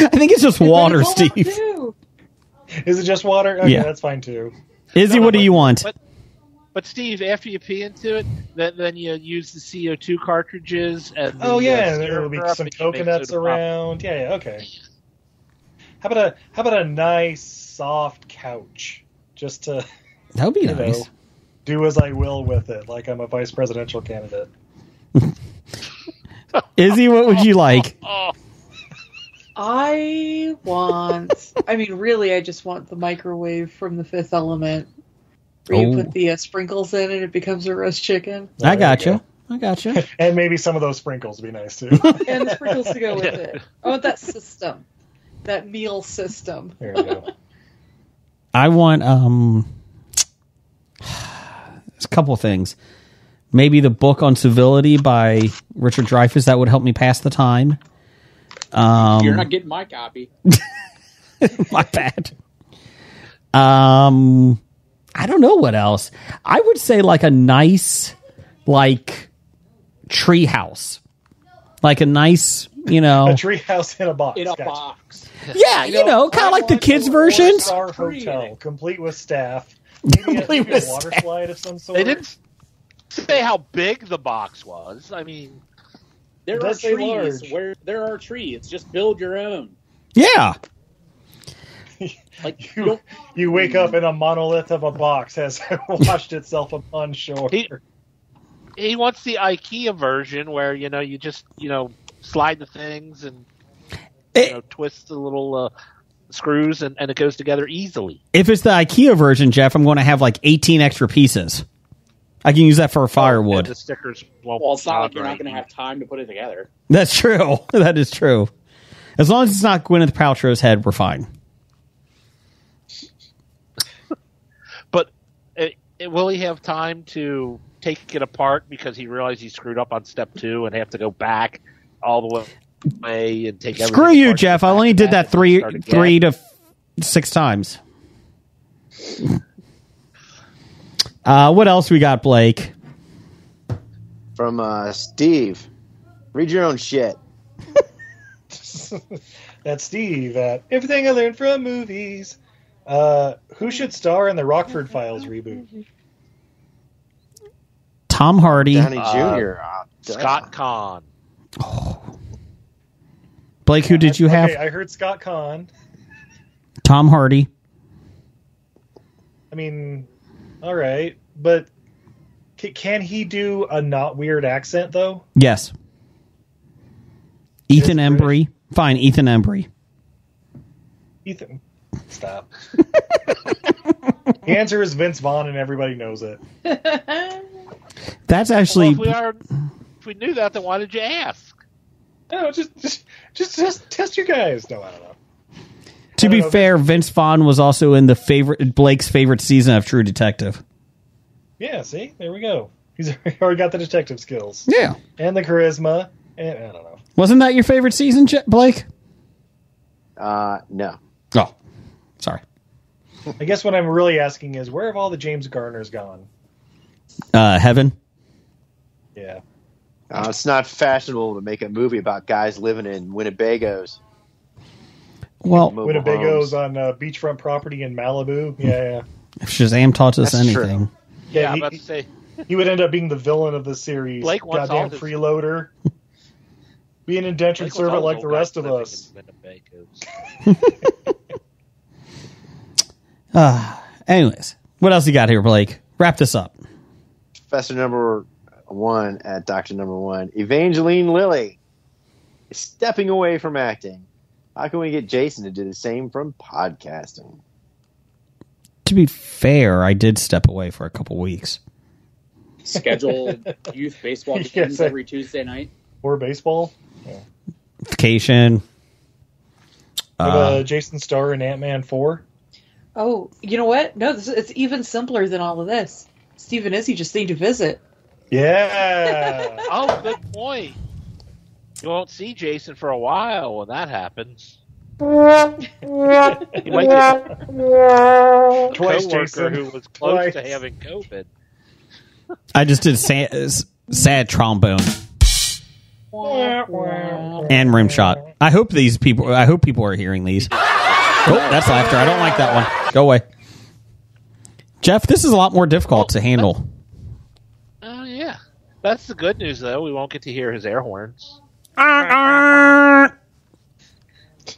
think it's just water, Hold on, Steve. too. Is it just water? Okay, Yeah. that's fine too. Izzy, what do you want? But Steve, after you pee into it, then you use the CO2 cartridges and the, Oh yeah, and there syrup will be syrup some and you make coconuts soda pop. around. Yeah, okay. How about a nice soft couch just to That would be you nice. know do as I will with it, like I'm a vice presidential candidate. Izzy, what would you like? Oh, I mean, really, I just want the microwave from The Fifth Element. Where you Oh. put the sprinkles in and it becomes a roast chicken. I There got you you. I got you. And maybe some of those sprinkles would be nice too. And the sprinkles to go with it. I want that system. That meal system. There we go. I want there's a couple of things. Maybe the book on civility by Richard Dreyfuss, that would help me pass the time. You're not getting my copy. My bad. I don't know what else. I would say like a nice tree house. Like a nice, A tree house in a box. In a Gotcha. box. yeah, kind of like the kids' versions. Our hotel, complete with staff. Maybe Complete maybe with a water staff. slide of some sort. they didn't say how big the box was. I mean, There It are does say trees large. where there are trees. Just build your own. Yeah. Like You wake up and a monolith of a box has washed itself upon shore. he wants the IKEA version where you just slide the things and twist the little screws and it goes together easily. If it's the IKEA version, Jeff, I'm going to have like 18 extra pieces. I can use that for And firewood. the stickers won't. Well, it's not like bother you're not going to anything. have time to put it together. That's true. That is true. As long as it's not Gwyneth Paltrow's head, we're fine. But will he have time to take it apart because he realized he screwed up on step 2 and have to go back all the way and take everything Screw you, apart, Jeff. get I back only to did back that and three start again? to 6 times. What else we got, Blake? From Steve. Read your own shit. That's Steve at Everything I Learned from Movies. Who should star in the Rockford Files reboot? Tom Hardy. Downey Jr. Scott Conn. Blake, who did you have? Okay, I heard Scott Conn. Tom Hardy. I mean, all right, but can he do a not weird accent though? Yes. Ethan British? Embry. Fine, Ethan Embry. Ethan, stop. The answer is Vince Vaughn, and everybody knows it. That's Well, actually... if we knew that, then why did you ask? No, just test your guys. No, I don't know. To I be don't know. fair, Vince Vaughn was also in Blake's favorite season of True Detective. Yeah, see, there we go. He's already got the detective skills Yeah. and the charisma, and I don't know. Wasn't that your favorite season, Blake? No. Oh, sorry. I guess what I'm really asking is, where have all the James Garners gone? Heaven. Yeah. It's not fashionable to make a movie about guys living in Winnebagos. Well, Mobile Winnebago's homes. on beachfront property in Malibu. Yeah. if Shazam taught us That's true. anything. Yeah, I'm he, about to say. he would end up being the villain of the series. Blake wants Goddamn all his- freeloader. Be an indentured Blake was servant all like those the old rest guys of living us. in Winnebagos. Anyways, what else you got here, Blake? Wrap this up. Professor number 1 at Doctor number 1. Evangeline Lilly is stepping away from acting. How can we get Jason to do the same from podcasting? To be fair, I did step away for a couple weeks. Schedule youth baseball Yes, games sir. every Tuesday night. Or baseball. Vacation. With Jason Starr in Ant-Man 4. Oh, you know what? No, it's even simpler than all of this. Steve and Izzy just need to visit. Yeah. Oh, good point. You won't see Jason for a while when that happens. He might get a Twice, coworker Jason. who was close to Twice. having COVID. I just did sad trombone and rim shot. I hope people are hearing these. Oh, that's laughter. I don't like that one. Go away. Jeff, this is a lot more difficult to handle. Oh, yeah. That's the good news, though. We won't get to hear his air horns.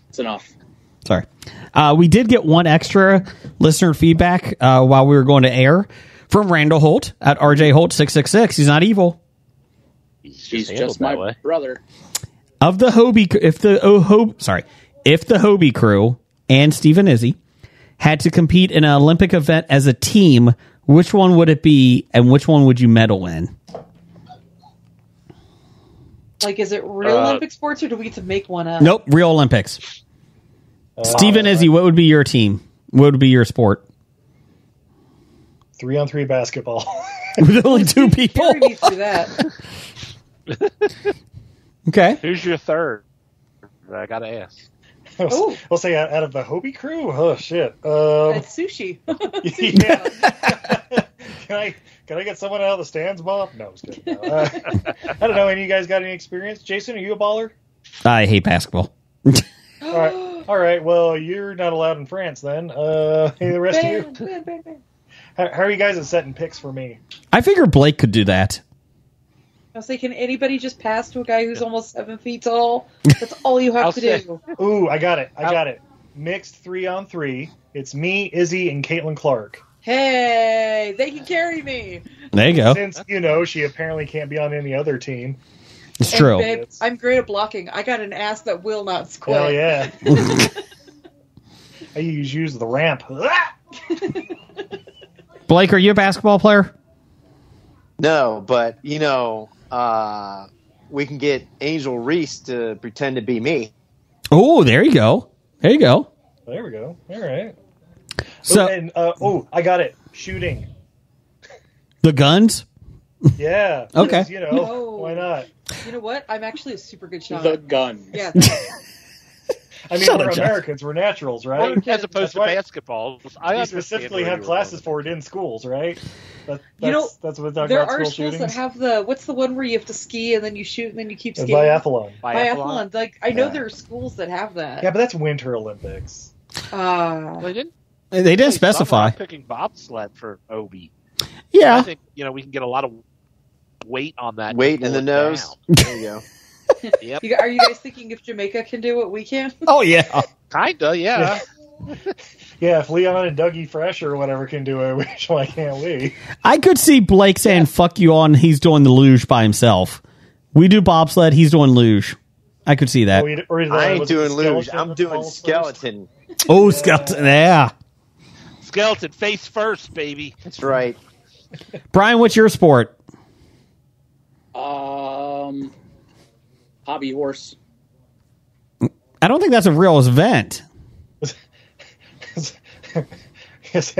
It's enough. Sorry. We did get one extra listener feedback while we were going to air from Randall Holt at RJ Holt 666. He's not evil. He's handled just that my way. brother. Of the Hobie, if the Hobie crew and Stephen Izzy had to compete in an Olympic event as a team, which one would it be, and which one would you medal in? Like, is it real Olympic sports, or do we get to make one up? Nope, real Olympics. Stephen Izzy, what would be your team? What would be your sport? 3-on-3 basketball. With only 2 people. Carry me through that. Okay. Who's your third? I gotta ask. Oh. We'll say out of the Hobie crew? Oh, shit. It's sushi. Yeah. Can I get someone out of the stands, Bob? No, I was kidding. No. I don't know. Any of you guys got any experience? Jason, are you a baller? I hate basketball. All right. Well, you're not allowed in France then. Hey, the rest of you. Bam. How are you guys at setting picks for me? I figure Blake could do that. I was like, can anybody just pass to a guy who's almost 7 feet tall? That's all you have I'll to say- do. Ooh, I got it. Mixed 3-on-3. It's me, Izzy, and Caitlin Clark. Hey, they can carry me. There you go. Since, she apparently can't be on any other team. It's And true. babe, I'm great at blocking. I got an ass that will not quit. Hell yeah. I use the ramp. Blake, are you a basketball player? No, but we can get Angel Reese to pretend to be me. Oh, there you go. There you go. There we go. All right. So, I got it. Shooting. the guns? Yeah. Okay. Because, No. why not? You know what? I'm actually a super good shot. The gun. Yeah. I mean, Shut we're up, Jeff. Americans. We're naturals, right? As opposed That's to why basketball. I we understand specifically where have you were classes going. for it in schools, right? That's what we're talking There about, are school schools shootings. that have what's the one where you have to ski and then you shoot and then you keep The skiing? biathlon. Biathlon. Like, I know Yeah. there are schools that have that. Yeah, but that's Winter Olympics. They didn't. They didn't say specify. I'm picking bobsled for OB. I Yeah. think we can get a lot of weight on that. Weight to in pull the it nose. down. There you go. Yep. Are you guys thinking if Jamaica can do what we can? Oh, yeah. Kinda. Yeah. Yeah, if Leon and Dougie Fresh or whatever can do it, why can't we? I could see Blake saying, fuck you on, he's doing the luge by himself. We do bobsled, he's doing luge. I could see that. I ain't doing luge. I'm doing skeleton. Oh, skeleton. Yeah. Skeleton face first, baby. That's right. Brian, what's your sport? Hobby horse. I don't think that's a real event. It's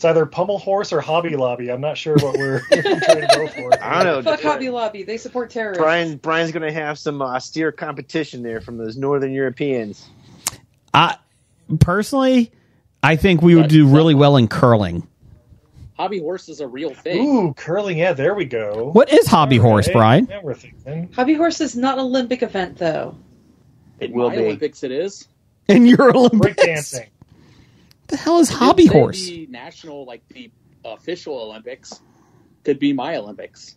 either Pummel Horse or Hobby Lobby. I'm not sure what we're trying to go for. I don't know. Fuck Hobby Lobby. They support terrorists. Brian's going to have some austere competition there from those Northern Europeans. Personally, I think we would do really well in curling. Hobby horse is a real thing. Ooh, curling. Yeah, there we go. What is hobby horse, Brian? Yeah, we're thinking. Hobby horse is not an Olympic event, though. In will my be. Olympics, it is. In your Olympics? Breakdancing. The hell is It hobby didn't say horse? The national, the official Olympics could be my Olympics.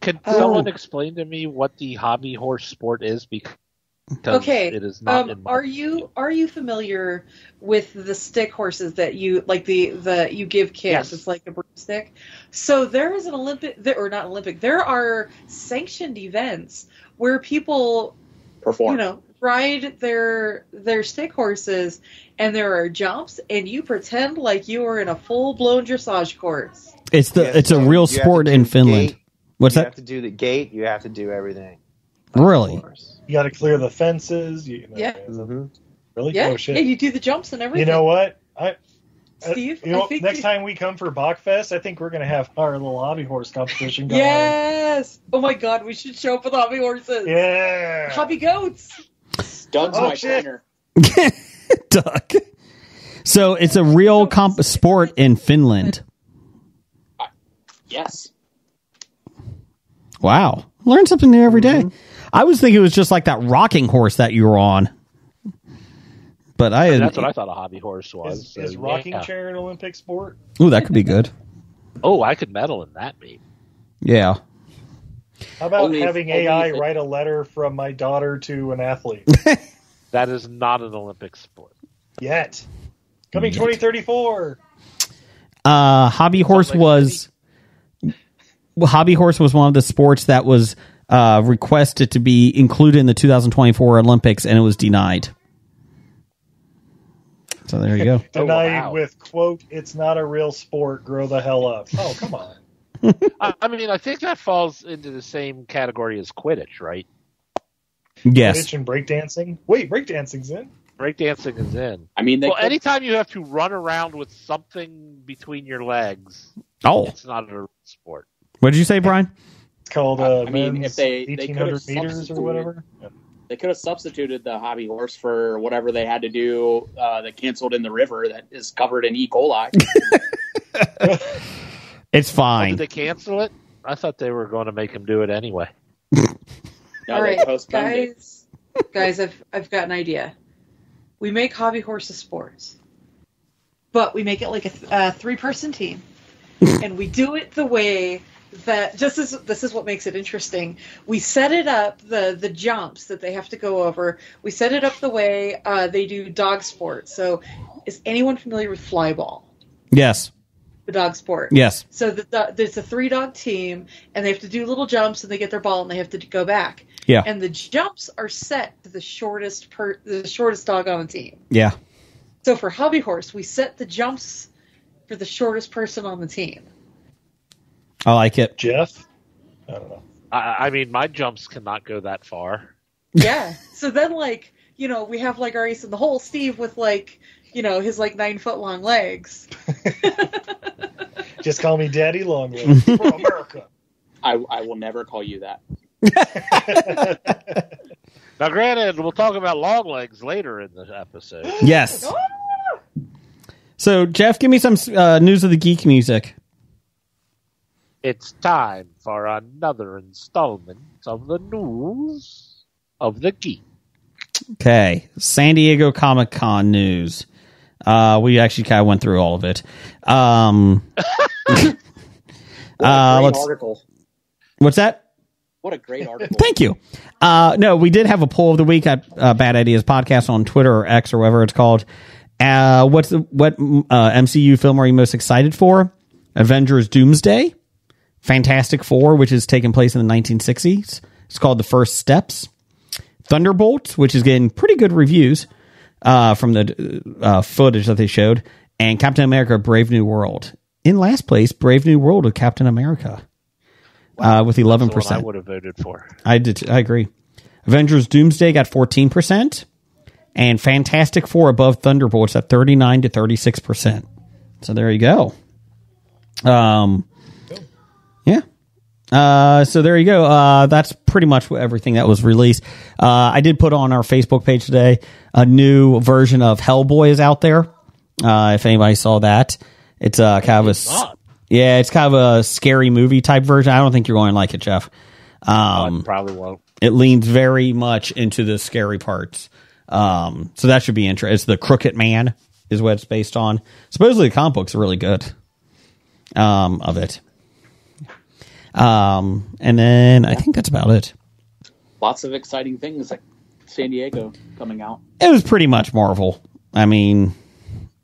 Can someone explain to me what the hobby horse sport is? Because it is not. In my are you familiar with the stick horses that you like the you give kids? Yes. It's like a broomstick. So there is an not Olympic. There are sanctioned events where people Perform. ride their stick horses, and there are jumps, and you pretend like you are in a full blown dressage course. It's a real sport in Finland. Gate. What's You that? have to do the gate. You have to do everything. Really? Of course. You got to clear the fences. Yeah. Mhm. Really? Yeah, Oh, shit. yeah, you do the jumps and everything. You know what? Steve, You know, I think next time we come for Bachfest, I think we're going to have our little hobby horse competition going. Yes. Oh my God, we should show up with hobby horses. Yeah. Hobby goats. Doug's Oh, my shit. trainer. Duck. So it's a real sport in Finland. Yes. Wow. Learn something new every day. I was thinking it was just like that rocking horse that you were on. But that's what I thought a hobby horse was. Is rocking chair an Olympic sport? Ooh, that could be good. Oh, I could medal in that, maybe. Yeah. How about Only if- having only AI if it- write a letter from my daughter to an athlete? That is not an Olympic sport. Yet. Coming 2034. Hobby horse was one of the sports that was requested to be included in the 2024 Olympics, and it was denied. So there you go. Denied with, quote, it's not a real sport, grow the hell up. Oh, come on. I mean, I think that falls into the same category as Quidditch, right? Yes. Quidditch and breakdancing? Wait, breakdancing's in? Breakdancing is in. I mean, anytime you have to run around with something between your legs, Oh. it's not a sport. What did you say, Brian? It's called I mean, men's if they 1800 could've meters or substituted- whatever. Yeah. they could have substituted the hobby horse for whatever they had to do that canceled in the river that is covered in E. coli. It's Oh, fine. did they cancel it? I thought they were going to make him do it anyway. No, All they right, postponed it. guys, I've got an idea. We make hobby horses sports, but we make it like a 3-person team, and we do it the way that this is what makes it interesting. We set it up the jumps that they have to go over. We set it up the way they do dog sport. So, is anyone familiar with flyball? Yes. The dog sport. Yes. So there's a 3-dog team, and they have to do little jumps, and they get their ball, and they have to go back. Yeah. And the jumps are set to the shortest dog on the team. Yeah. So for hobby horse, we set the jumps for the shortest person on the team. I like it. Jeff? I don't know. I mean, my jumps cannot go that far. Yeah. So then, like, you know, we have like our ace in the hole, Steve, with like, you know, his like 9-foot long legs. Just call me Daddy Longlegs from America. I will never call you that. Now, granted, we'll talk about long legs later in the episode. Yes. So, Jeff, give me some news of the geek music. It's time for another installment of the news of the geek. Okay, San Diego Comic-Con news. We actually kind of went through all of it. Great article. What's that? What a great article. Thank you. No, we did have a poll of the week at Bad Ideas Podcast on Twitter or X or whatever it's called. What MCU film are you most excited for? Avengers Doomsday. Fantastic Four, which is taking place in the 1960s. It's called The First Steps. Thunderbolts, which is getting pretty good reviews from the footage that they showed. And Captain America Brave New World. In last place, Brave New World with Captain America. With 11%. That's what I would have voted for. I did. I agree. Avengers Doomsday got 14%. And Fantastic Four above Thunderbolts at 39 to 36%. So there you go. Yeah. So there you go. That's pretty much everything that was released. I did put on our Facebook page today a new version of Hellboy is out there. If anybody saw that, it's kind of it's kind of a scary movie type version. I don't think you're going to like it, Jeff. I probably won't. It leans very much into the scary parts. So that should be interesting. It's the Crooked Man is what it's based on. Supposedly the comic books are really good. Of it. And then I think that's about it. Lots of exciting things like San Diego coming out. It was pretty much Marvel. I mean,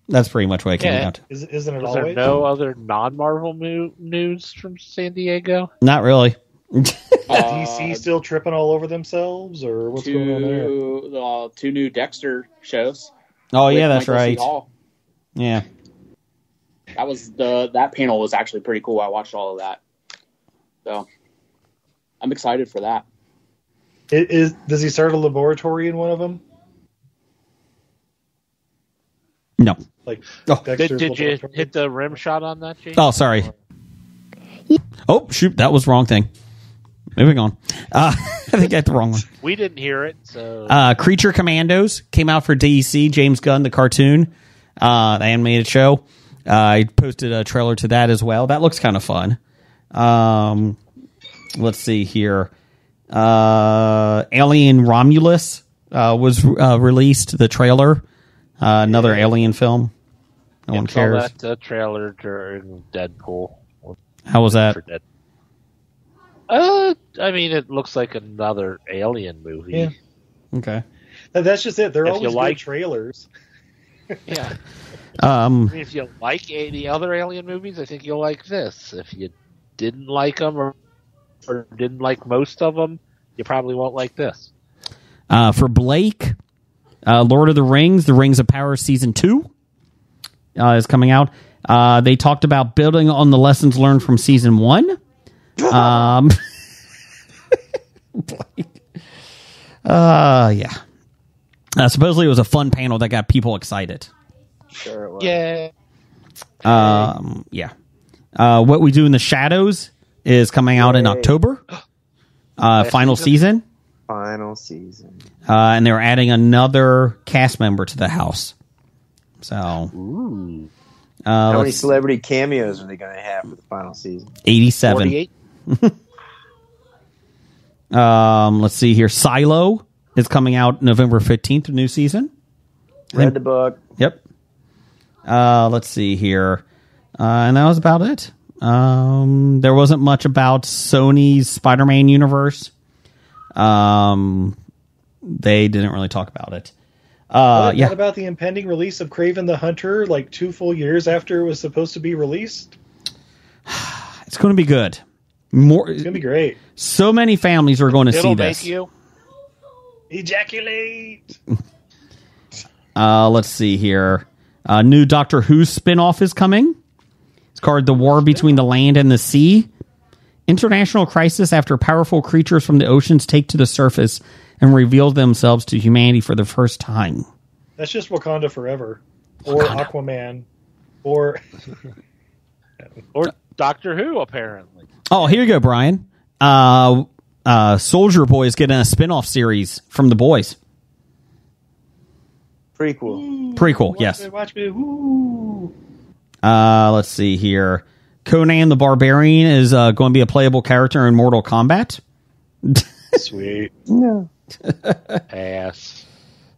that's pretty much what it came out to. Isn't it Is always? there no other non-Marvel news from San Diego? Not really. DC still tripping all over themselves, or what's going on there? Two new Dexter shows. Oh yeah, that's Michael C. right. Hall. Yeah. That panel was actually pretty cool. I watched all of that. So I'm excited for that. Does he start a laboratory in one of them? No. Like Did you hit the rim shot on that, Jason? Oh, sorry. Oh, shoot. That was the wrong thing. Moving on. I think I had the wrong one. We didn't hear it. So Creature Commandos came out for DC. James Gunn, the cartoon, the animated show. I posted a trailer to that as well. That looks kind of fun. Let's see here. Alien Romulus was released, the trailer. Another Alien film. No one cares. Saw that trailer during Deadpool. How was that? I mean, it looks like another Alien movie. Yeah. Okay. That's just it. They're If always you like- good trailers. Yeah. I mean, if you like the other Alien movies, I think you'll like this. If you didn't like them or didn't like most of them, you probably won't like this. For Blake, Lord of the Rings of Power Season 2 is coming out. They talked about building on the lessons learned from Season 1. Yeah. Supposedly it was a fun panel that got people excited. Sure it was. Yeah. Yeah. What We Do in the Shadows is coming out in October. Final season. Final season. And they're adding another cast member to the house. So, How many celebrity cameos are they going to have for the final season? 87. 48. Let's see here. Silo is coming out November 15th, new season. Read the book. Yep. Let's see here. And that was about it. There wasn't much about Sony's Spider-Man universe. They didn't really talk about it. What about the impending release of Kraven the Hunter, like 2 full years after it was supposed to be released? It's going to be good. More. It's going to be great. So many families are going to see It'll this. make you. Ejaculate! Let's see here. New Doctor Who spinoff is coming. It's called The War Between the Land and the Sea. International crisis after powerful creatures from the oceans take to the surface and reveal themselves to humanity for the first time. That's just Wakanda Forever. Or Aquaman. Or Doctor Who, apparently. Oh, here you go, Brian. Soldier Boy is getting a spin-off series from The Boys. Prequel, yes. Watch me. Woo. Let's see here. Conan the Barbarian is going to be a playable character in Mortal Kombat. Sweet. No. Pass.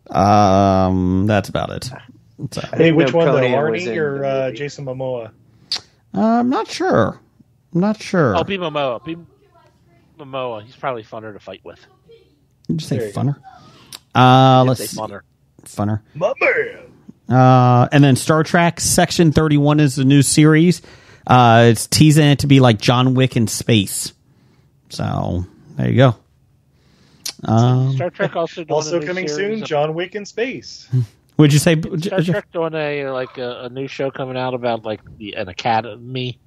That's about it. So, Hey, which one though? Conan was Arnie in or the movie. Jason Momoa? I'm not sure. Oh, be Momoa. Be Momoa. He's probably funner to fight with. Did you say There you go. funner? Let's Say see. funner. Funner. My man. And then Star Trek Section 31 is the new series. It's teasing it to be like John Wick in space. So there you go. Star Trek also doing Also a new coming series soon, of- John Wick in space. Would you say? Star Trek doing a new show coming out about like an academy.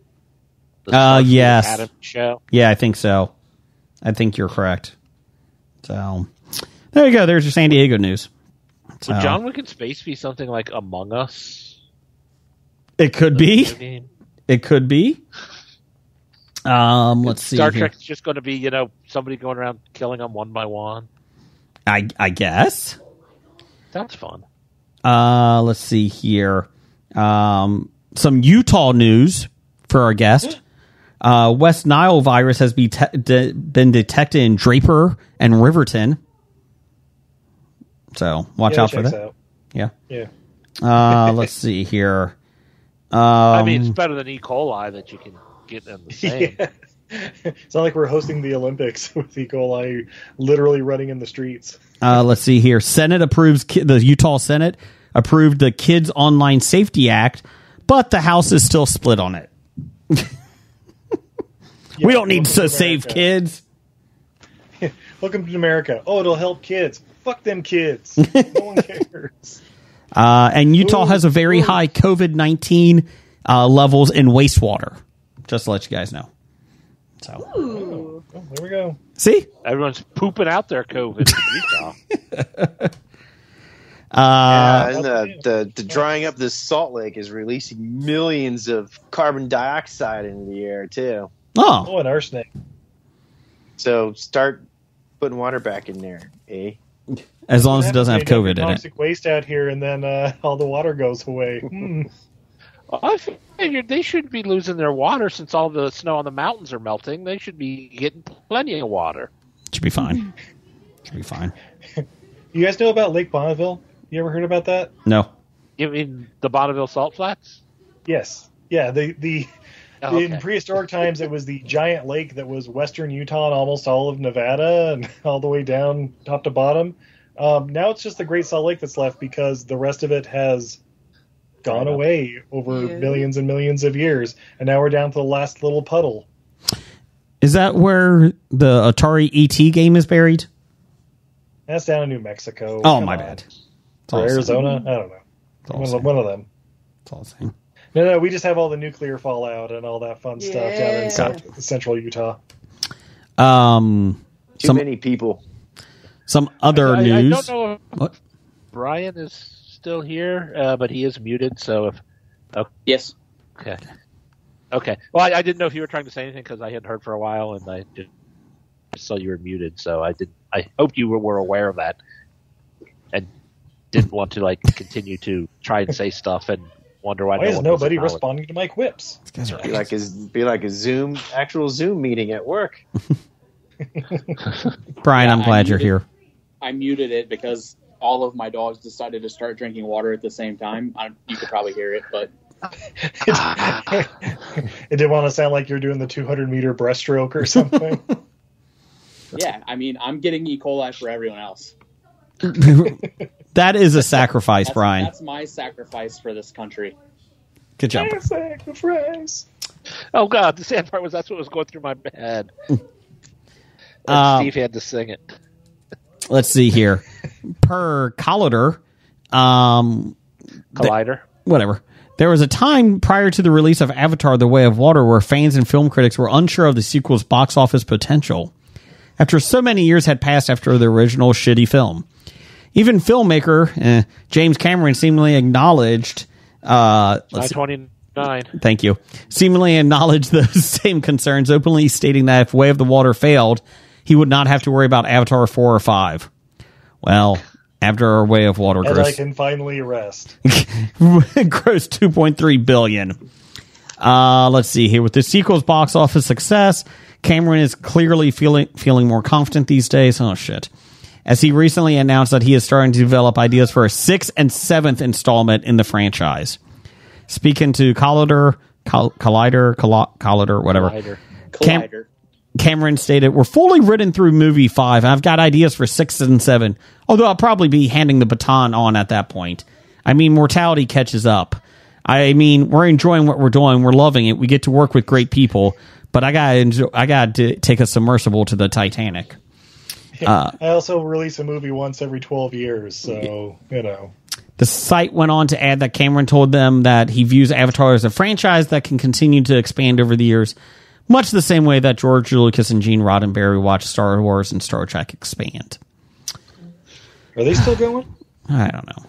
The Starfleet Yes. Academy show. Yeah, I think so. I think you're correct. So there you go. There's your San Diego news. So, Would John Wick in space be something like Among Us? it could be. Video game? It could be. Let's see. Star here. Trek's just going to be somebody going around killing them one by one. I guess. That's fun. Let's see here. Some Utah news for our guest. West Nile virus has been detected in Draper and Riverton. So watch out for checks that. out. Yeah. Yeah. Let's see here. I mean, it's better than E. coli that you can get in the same. Yeah. It's not like we're hosting the Olympics with E. coli literally running in the streets. Let's see here. Senate approves the Utah Senate approved the Kids Online Safety Act, but the House is still split on it. Yeah, We don't need welcome to save America. kids. Welcome to America. Oh, it'll help kids. Fuck them kids. No one cares. And Utah has a very high COVID-19 levels in wastewater. Just to let you guys know. So, Ooh. Oh, there we go. see? Everyone's pooping out their COVID in Utah. And the drying up this salt lake is releasing millions of carbon dioxide into the air too. Oh, Oh, and arsenic. So start putting water back in there, eh? as long as it doesn't have They dump COVID in it. toxic waste out here, and then all the water goes away. I figured they shouldn't be losing their water since all the snow on the mountains are melting. They should be getting plenty of water. Should be fine. Should be fine. You guys know about Lake Bonneville? You ever heard about that? No. You mean the Bonneville Salt Flats? Yes. Yeah. The Oh, in okay. prehistoric times, it was the giant lake that was western Utah and almost all of Nevada and all the way down top to bottom. Now it's just the Great Salt Lake that's left because the rest of it has gone away over Yeah. millions and millions of years, and now we're down to the last little puddle. Is that where the Atari ET game is buried? That's down in New Mexico. Oh, Come my on. bad. Or Arizona? I don't know. It's all the same. One of them. It's all the same. No, we just have all the nuclear fallout and all that fun stuff down in Yeah. central Utah. Too Some many people. other I news. don't know if What? Brian is still here, but he is muted. So if Yes. okay. Well, I didn't know if you were trying to say anything because I hadn't heard for a while, and I just saw you were muted. So I hoped you were aware of that, and didn't want to continue to try and say stuff and wonder why. Why is no one nobody was responding to my quips? These guys are Be like a actual Zoom meeting at work. Brian, Yeah, I'm I glad you're muted- here. I muted it because all of my dogs decided to start drinking water at the same time. You could probably hear it, but It didn't want to sound like you're doing the 200-meter breaststroke or something. yeah, I mean, I'm getting E. coli for everyone else. That is a sacrifice, That's, Brian. that's my sacrifice for this country. Good job. Sacrifice. Oh God, the sad part was that's what was going through my head. Steve had to sing it. Let's see here. Per Collider, Collider. whatever. There was a time prior to the release of Avatar: The Way of Water where fans and film critics were unsure of the sequel's box office potential, after so many years had passed after the original shitty film. Even filmmaker James Cameron seemingly acknowledged... 29. Thank you. Seemingly acknowledged those same concerns, openly stating that if Way of the Water failed, he would not have to worry about Avatar 4 or 5. Well, after Way of Water and I can finally rest. grossed $2.3 billion. Let's see here. With the sequel's box office success, Cameron is clearly feeling more confident these days. Oh, shit. As he recently announced that he is starting to develop ideas for a 6th and 7th installment in the franchise. Speaking to Collider, whatever. Collider. Cameron stated, "We're fully written through movie 5. I've got ideas for 6 and 7. Although I'll probably be handing the baton on at that point. I mean, mortality catches up. I mean, we're enjoying what we're doing. We're loving it. We get to work with great people. But I got to take a submersible to the Titanic." I also release a movie once every 12 years, so, The site went on to add that Cameron told them that he views Avatar as a franchise that can continue to expand over the years, much the same way that George Lucas and Gene Roddenberry watched Star Wars and Star Trek expand. Are they still going? I don't know.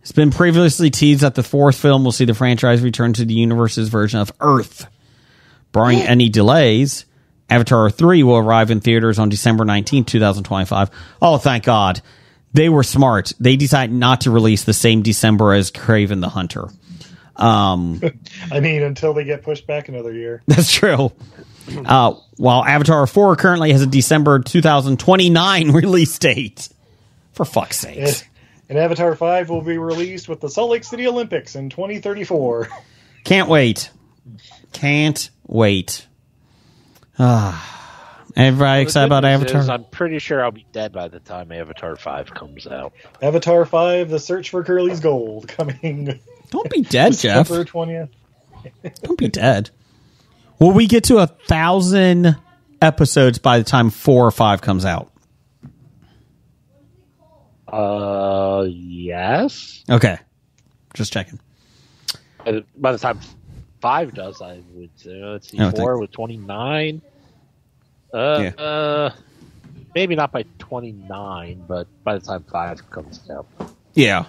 It's been previously teased that the 4th film will see the franchise return to the universe's version of Earth. Barring any delays, Avatar 3 will arrive in theaters on December 19, 2025. Oh, thank God. They were smart. They decided not to release the same December as Kraven the Hunter. I mean, until they get pushed back another year. That's true. While Avatar 4 currently has a December 2029 release date. For fuck's sake. And Avatar 5 will be released with the Salt Lake City Olympics in 2034. Can't wait. Can't wait. Everybody excited about Avatar? I'm pretty sure I'll be dead by the time Avatar 5 comes out. Avatar 5, The Search for Curly's Gold, coming... Don't be dead, Jeff. December 20th. Don't be dead. Will we get to 1,000 episodes by the time 4 or 5 comes out? Yes. Okay. Just checking. By the time 5 does, I would say. Let's see, 4 with 29. Maybe not by 29, but by the time 5 comes out. Yeah.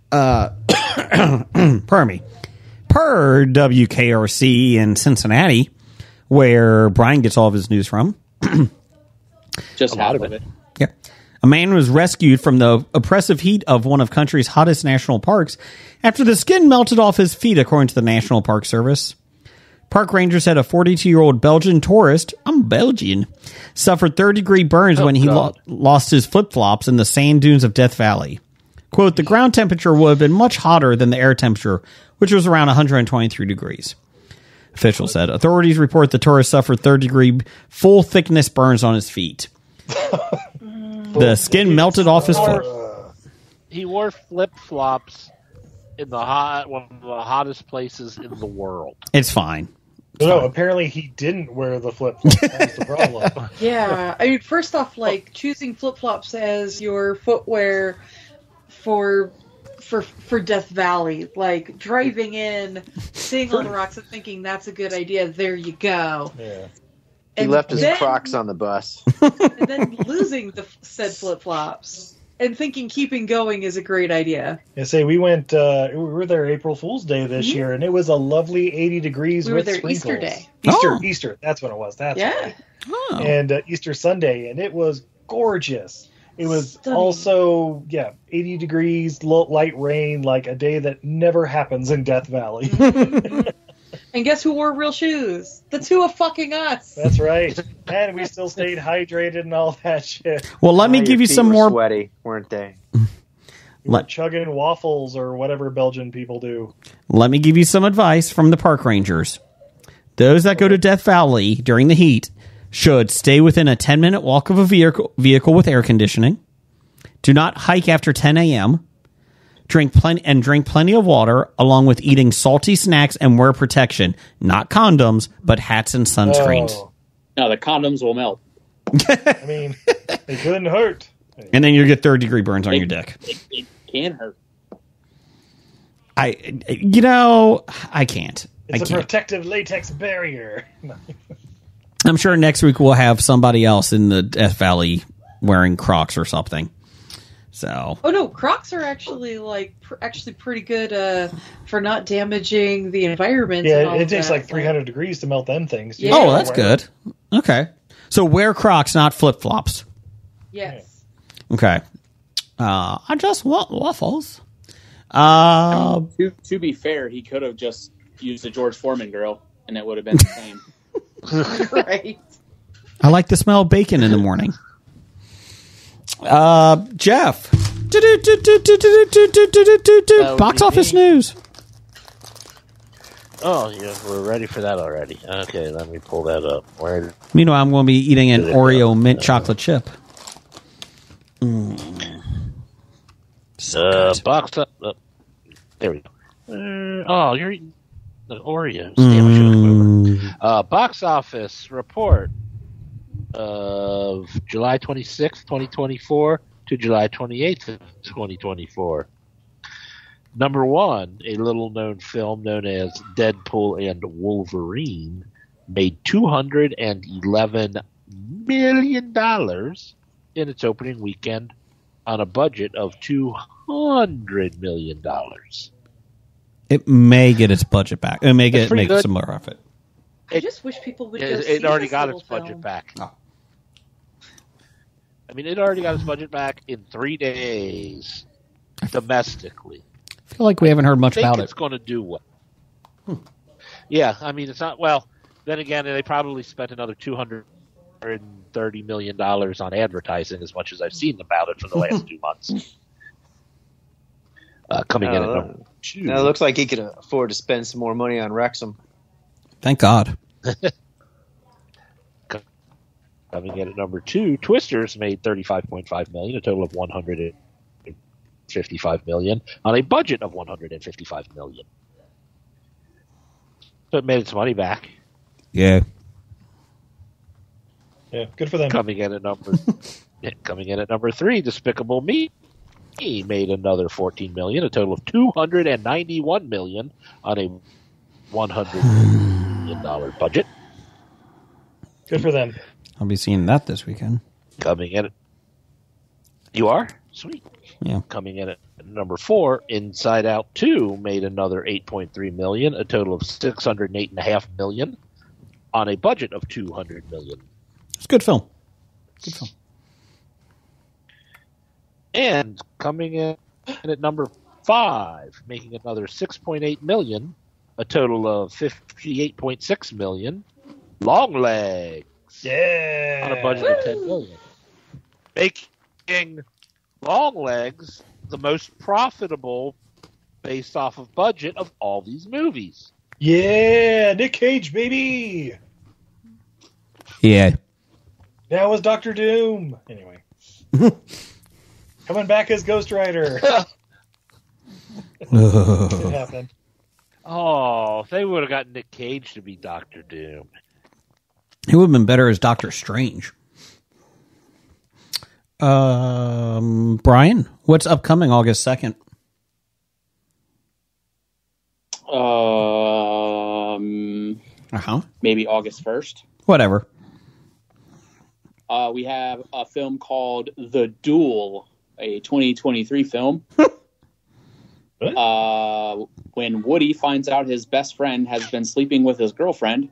Pardon me. Per WKRC in Cincinnati, where Brian gets all of his news from. Just a lot of it. Yep. A man was rescued from the oppressive heat of one of country's hottest national parks after the skin melted off his feet, according to the National Park Service. Park rangers said a 42-year-old Belgian tourist, I'm Belgian, suffered third-degree burns when he lost his flip-flops in the sand dunes of Death Valley. Quote, the ground temperature would have been much hotter than the air temperature, which was around 123 degrees. Officials said. Authorities report the tourist suffered third-degree full-thickness burns on his feet. The skin melted off his foot. He wore flip-flops in one of the hottest places in the world. It's fine. No, apparently he didn't wear the flip-flops. That's the problem. Yeah, I mean, first off, choosing flip-flops as your footwear for Death Valley, driving in, seeing all the rocks and thinking that's a good idea. There you go. Yeah. He left his Crocs on the bus. And then losing the said flip-flops and thinking keeping going is a great idea. Yeah, we went. We were there April Fool's Day this year, and it was a lovely 80 degrees. We were with there sprinkles. Easter Day. Easter. That's what it was. That's right. Oh. And Easter Sunday, and it was gorgeous. It was also 80 degrees, light rain, like a day that never happens in Death Valley. And guess who wore real shoes? The two of fucking us. That's right. And we still stayed hydrated and all that shit. Well, let me give you some more. Sweaty, weren't they? We were chugging waffles or whatever Belgian people do. Let me give you some advice from the park rangers. Those that go to Death Valley during the heat should stay within a 10-minute walk of a vehicle with air conditioning. Do not hike after 10 a.m. Drink plenty of water, along with eating salty snacks and wear protection. Not condoms, but hats and sunscreens. Oh. No, the condoms will melt. I mean, they couldn't hurt. And then you get third-degree burns on your dick. It can hurt. I can't. It's a protective latex barrier. I'm sure next week we'll have somebody else in the Death Valley wearing Crocs or something. So. Oh no, Crocs are actually pretty good for not damaging the environment. Yeah, it takes like 300 degrees to melt them things. Yeah. Oh, that's good. Okay, so wear Crocs, not flip flops. Yes. Okay. I just want waffles. To be fair, he could have just used a George Foreman grill, and it would have been the same. Right. I like the smell of bacon in the morning. Jeff. Box office news. Oh, yeah, we're ready for that already. Okay, let me pull that up. Meanwhile, I'm going to be eating an Oreo mint chocolate chip. Box up. There we go. You're eating the Oreos. Damn, I should have come over. Box office report of July 26th, 2024 to July 28th, 2024. Number one, a little-known film known as Deadpool and Wolverine made $211 million in its opening weekend on a budget of $200 million. It may get its budget back. It may make good. some more profit. I just wish people would go see It already this got little its budget film. back. Oh. I mean, it already got its budget back in 3 days domestically. I feel like we haven't heard much I think about it's it. going to do well. Yeah, I mean, it's not well. Then again, they probably spent another $230 million on advertising, as much as I've seen about it for the last 2 months. Coming in at number 2. Now it looks like he could afford to spend some more money on Wrexham. Thank God. Coming in at number 2, Twisters made $35.5 million, a total of $155 million on a budget of $155 million. So it made its money back. Yeah. Yeah, good for them. Coming in at number 3, Despicable Me made another $14 million, a total of $291 million on a $100 million budget. Good for them. I'll be seeing that this weekend. Coming in, you are sweet. Yeah. Coming in at number 4, Inside Out 2 made another $8.3 million, a total of $608.5 million on a budget of $200 million. It's a good film. Good film. And coming in at number 5, making another $6.8 million, a total of $58.6 million, Long Legs. Yeah. On a budget of $10 million. Making Long Legs the most profitable based off of budget of all these movies. Yeah, Nick Cage, baby. Yeah. Now as Dr. Doom. Anyway. Coming back as Ghost Rider. It happened. Oh, if they would have got Nick Cage to be Dr. Doom. He would have been better as Doctor Strange. Brian, what's upcoming August 2nd? Maybe August 1st. Whatever. We have a film called The Duel, a 2023 film. When Woody finds out his best friend has been sleeping with his girlfriend,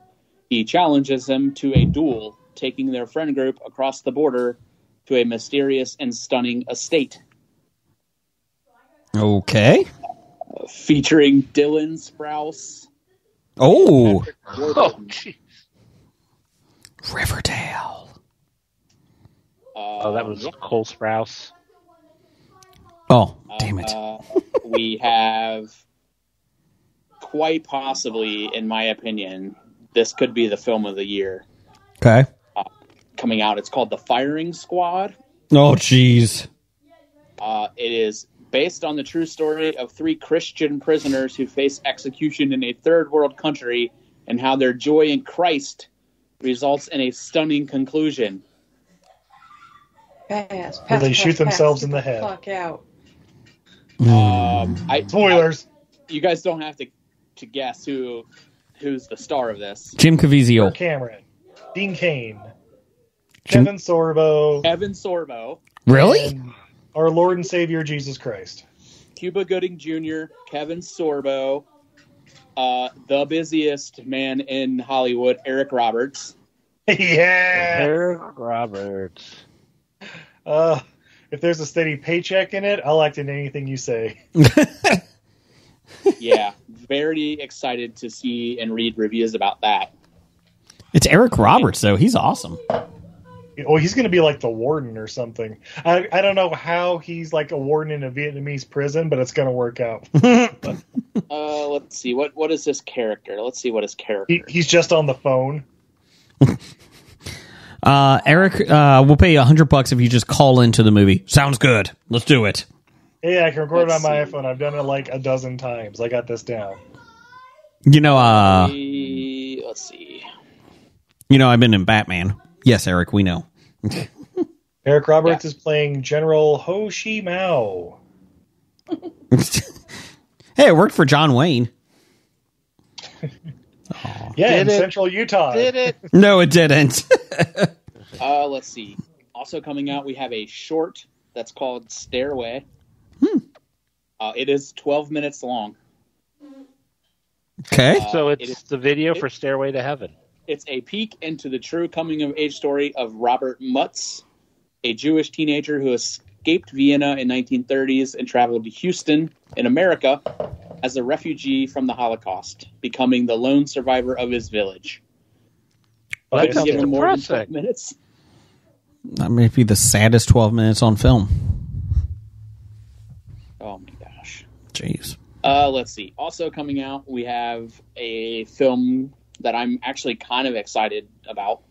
he challenges him to a duel, taking their friend group across the border to a mysterious and stunning estate. Okay. Featuring Dylan Sprouse. Oh. Jeez. Riverdale. That was Cole Sprouse. Oh, damn it. We have, quite possibly, in my opinion, this could be the film of the year. Okay. Coming out. It's called The Firing Squad. Oh, jeez. It is based on the true story of 3 Christian prisoners who face execution in a third world country and how their joy in Christ results in a stunning conclusion. Will they shoot themselves in the head? Fuck out. Spoilers. you guys don't have to guess who's the star of this. Jim Caviezel. Kirk Cameron, Dean Cain, Kevin Sorbo. Kevin Sorbo. Really? And our Lord and Savior Jesus Christ. Cuba Gooding Jr., Kevin Sorbo, the busiest man in Hollywood, Eric Roberts. Yeah. Eric Roberts. If there's a steady paycheck in it, I'll act in anything you say. Yeah, very excited to see and read reviews about that. It's Eric Roberts, though. He's awesome. Oh, he's going to be like the warden or something. I don't know how he's like a warden in a Vietnamese prison, but it's going to work out. Let's see. What is this character? Let's see what his character is. He's just on the phone. Eric, we'll pay you $100 if you just call into the movie. Sounds good. Let's do it. Yeah, I can record it on my iPhone. I've done it like a dozen times. I got this down. You know, let's see. You know, I've been in Batman. Yes, Eric, we know. Eric Roberts is playing General Ho Chi Mao. Hey, it worked for John Wayne. Yeah, in Central Utah. Did it? No, it didn't. Let's see. Also coming out, we have a short that's called Stairway. It is 12 minutes long. Okay. So it's the video for Stairway to Heaven. It's a peek into the true coming-of-age story of Robert Mutz, a Jewish teenager who escaped Vienna in 1930s and traveled to Houston in America as a refugee from the Holocaust, becoming the lone survivor of his village. Well, that sounds Give him more than depressing. 12 minutes. That may be the saddest 12 minutes on film. Oh my gosh. Jeez. Let's see. Also coming out, we have a film that I'm actually kind of excited about.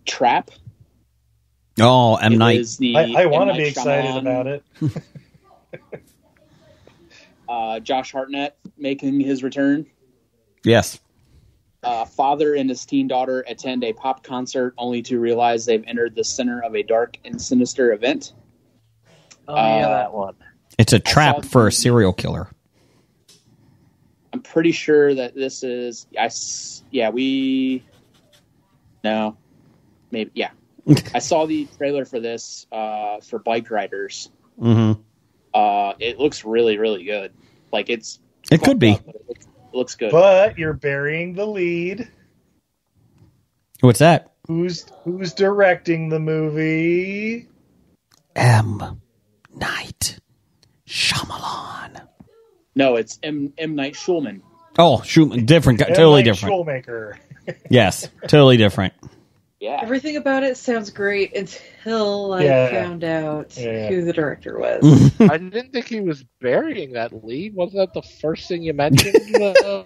Trap. Oh, M. Night. I want to be excited about it. Josh Hartnett making his return. Yes. Father and his teen daughter attend a pop concert only to realize they've entered the center of a dark and sinister event. Oh, yeah, that one. It's a trap for a serial killer. I'm pretty sure that this is... No. Maybe, yeah. I saw the trailer for this for bike riders. Mm-hmm. It looks really, really good. Like, it could be. But it looks good. But you're burying the lead. What's that? Who's directing the movie? M. Night Shyamalan. No, it's M. Night Shulman. Oh, shoot, different, totally different. Shoemaker. Yes, totally different. Yeah. Everything about it sounds great until I found out who the director was. I didn't think he was burying that lead. Wasn't that the first thing you mentioned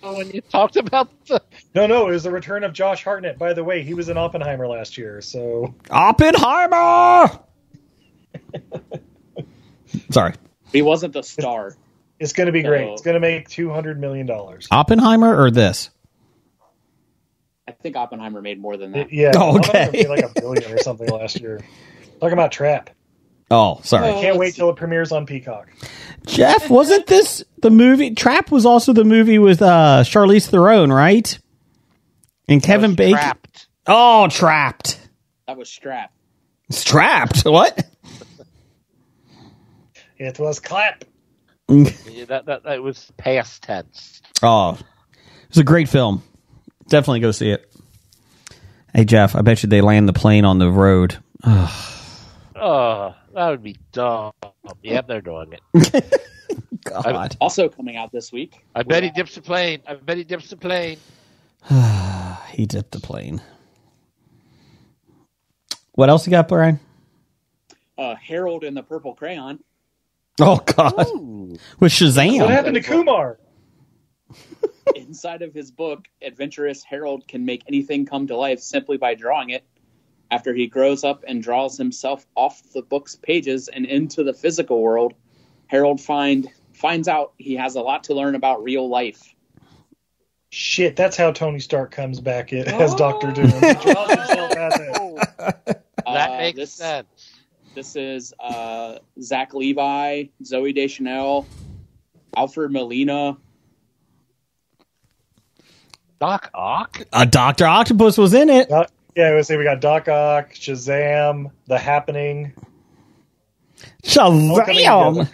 when you talked about the... No, it was the return of Josh Hartnett. By the way, he was in Oppenheimer last year, so... Oppenheimer! Sorry. He wasn't the star. It's going to be great. It's going to make $200 million. Oppenheimer or this? I think Oppenheimer made more than that. Yeah. Oh, okay. Oppenheimer made like $1 billion or something last year. Talking about Trap. Oh, sorry. I can't wait till it premieres on Peacock. Jeff, wasn't this the movie? Trap was also the movie with Charlize Theron, right? And Kevin Bacon. Trapped. Oh, Trapped. That was Strap. It's Trapped. What? It was Clap. Yeah, that was past tense. Oh, it was a great film. Definitely go see it. Hey, Jeff, I bet you they land the plane on the road. Oh, that would be dumb. Yep, they're doing it. God. Also coming out this week. I bet he dips the plane. He dipped the plane. What else you got, Brian? Harold and the Purple Crayon. Oh, God. Ooh. With Shazam. What happened to Kumar? Inside of his book, adventurous Harold can make anything come to life simply by drawing it. After he grows up and draws himself off the book's pages and into the physical world, Harold finds out he has a lot to learn about real life. Shit, that's how Tony Stark comes back as Doctor Doom. He draws himself as it. That makes sense. This is Zach Levi, Zooey Deschanel, Alfred Molina. Doc Ock? Dr. Octopus was in it. Yeah, we got Doc Ock, Shazam, The Happening. Shazam!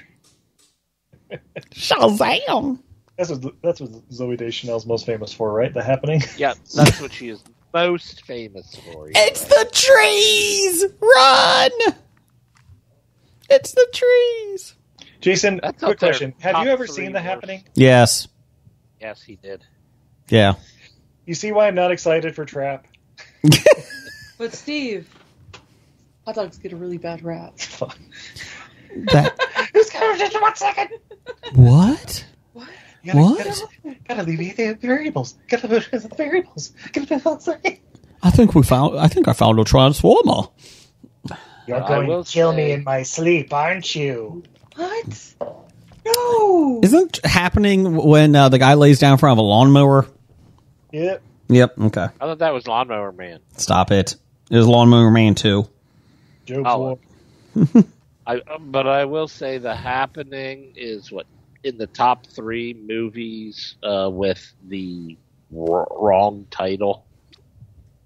Shazam! That's what Zoe Deschanel's most famous for, right? The Happening. Yeah, that's what she is most famous for. It's the trees! Run! It's the trees! Jason, That's quick up there, question. Have top you ever 3 seen The worst. Happening? Yes. Yes, he did. Yeah. You see why I'm not excited for Trap? But Steve, hot dogs get a really bad rap. That. Just 1 second. What? What? Gotta leave the variables. Gotta put the variables. Gotta put 1 second. I think I found a transformer. You're I going will to kill say- me in my sleep, aren't you? What? No. Isn't it happening when the guy lays down in front of a lawnmower? Yep. Yep. Okay. I thought that was Lawnmower Man. Stop it. It was Lawnmower Man 2. Joe Oh. Blow. But I will say The Happening is in the top 3 movies with the wrong title,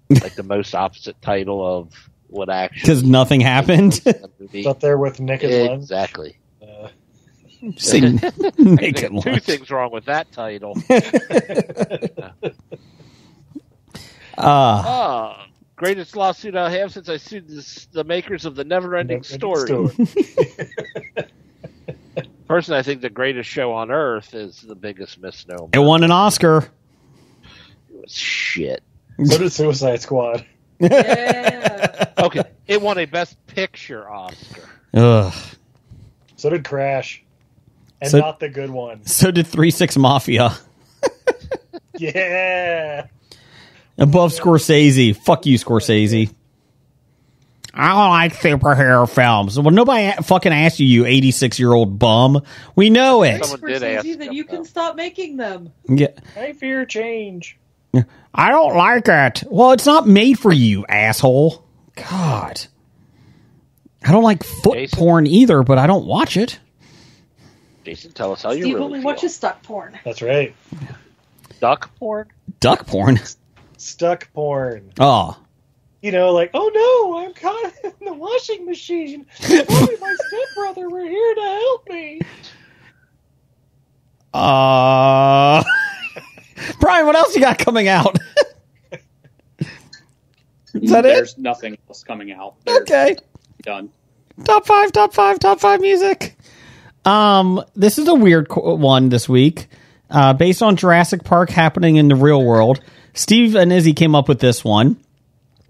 like the most opposite title of what actually. Because nothing happened. in the movie. It's up there with Naked Lunch. Exactly. See, I make think it two lunch. things wrong with that title. Greatest lawsuit I have since I sued the makers of the Never-Ending Story. Personally, I think the greatest show on earth is the biggest misnomer. It won an Oscar. It was shit. So did Suicide Squad. Yeah. Okay, it won a Best Picture Oscar. Ugh. So did Crash. And So- not the good one. So did 3-6 Mafia. Yeah. Above Scorsese. Fuck you, Scorsese. I don't like superhero films. Well, nobody fucking asked you, you 86-year-old bum. We know it. Someone did ask Scorsese, then him, you can though. stop making them. Yeah. I fear change. I don't like it. Well, it's not made for you, asshole. God. I don't like foot Jason? porn either, but I don't watch it. Jason, tell us how you Steve really only feel. watches stuck porn. That's right. Duck porn? Duck porn? Stuck porn. Oh. You know, like, oh no, I'm caught in the washing machine. Oh, my stepbrother were here to help me. Brian, what else you got coming out? Is that There's nothing else coming out. it? They're Okay. done. Top five music. This is a weird one this week. Based on Jurassic Park happening in the real world. Steve and Izzy came up with this one.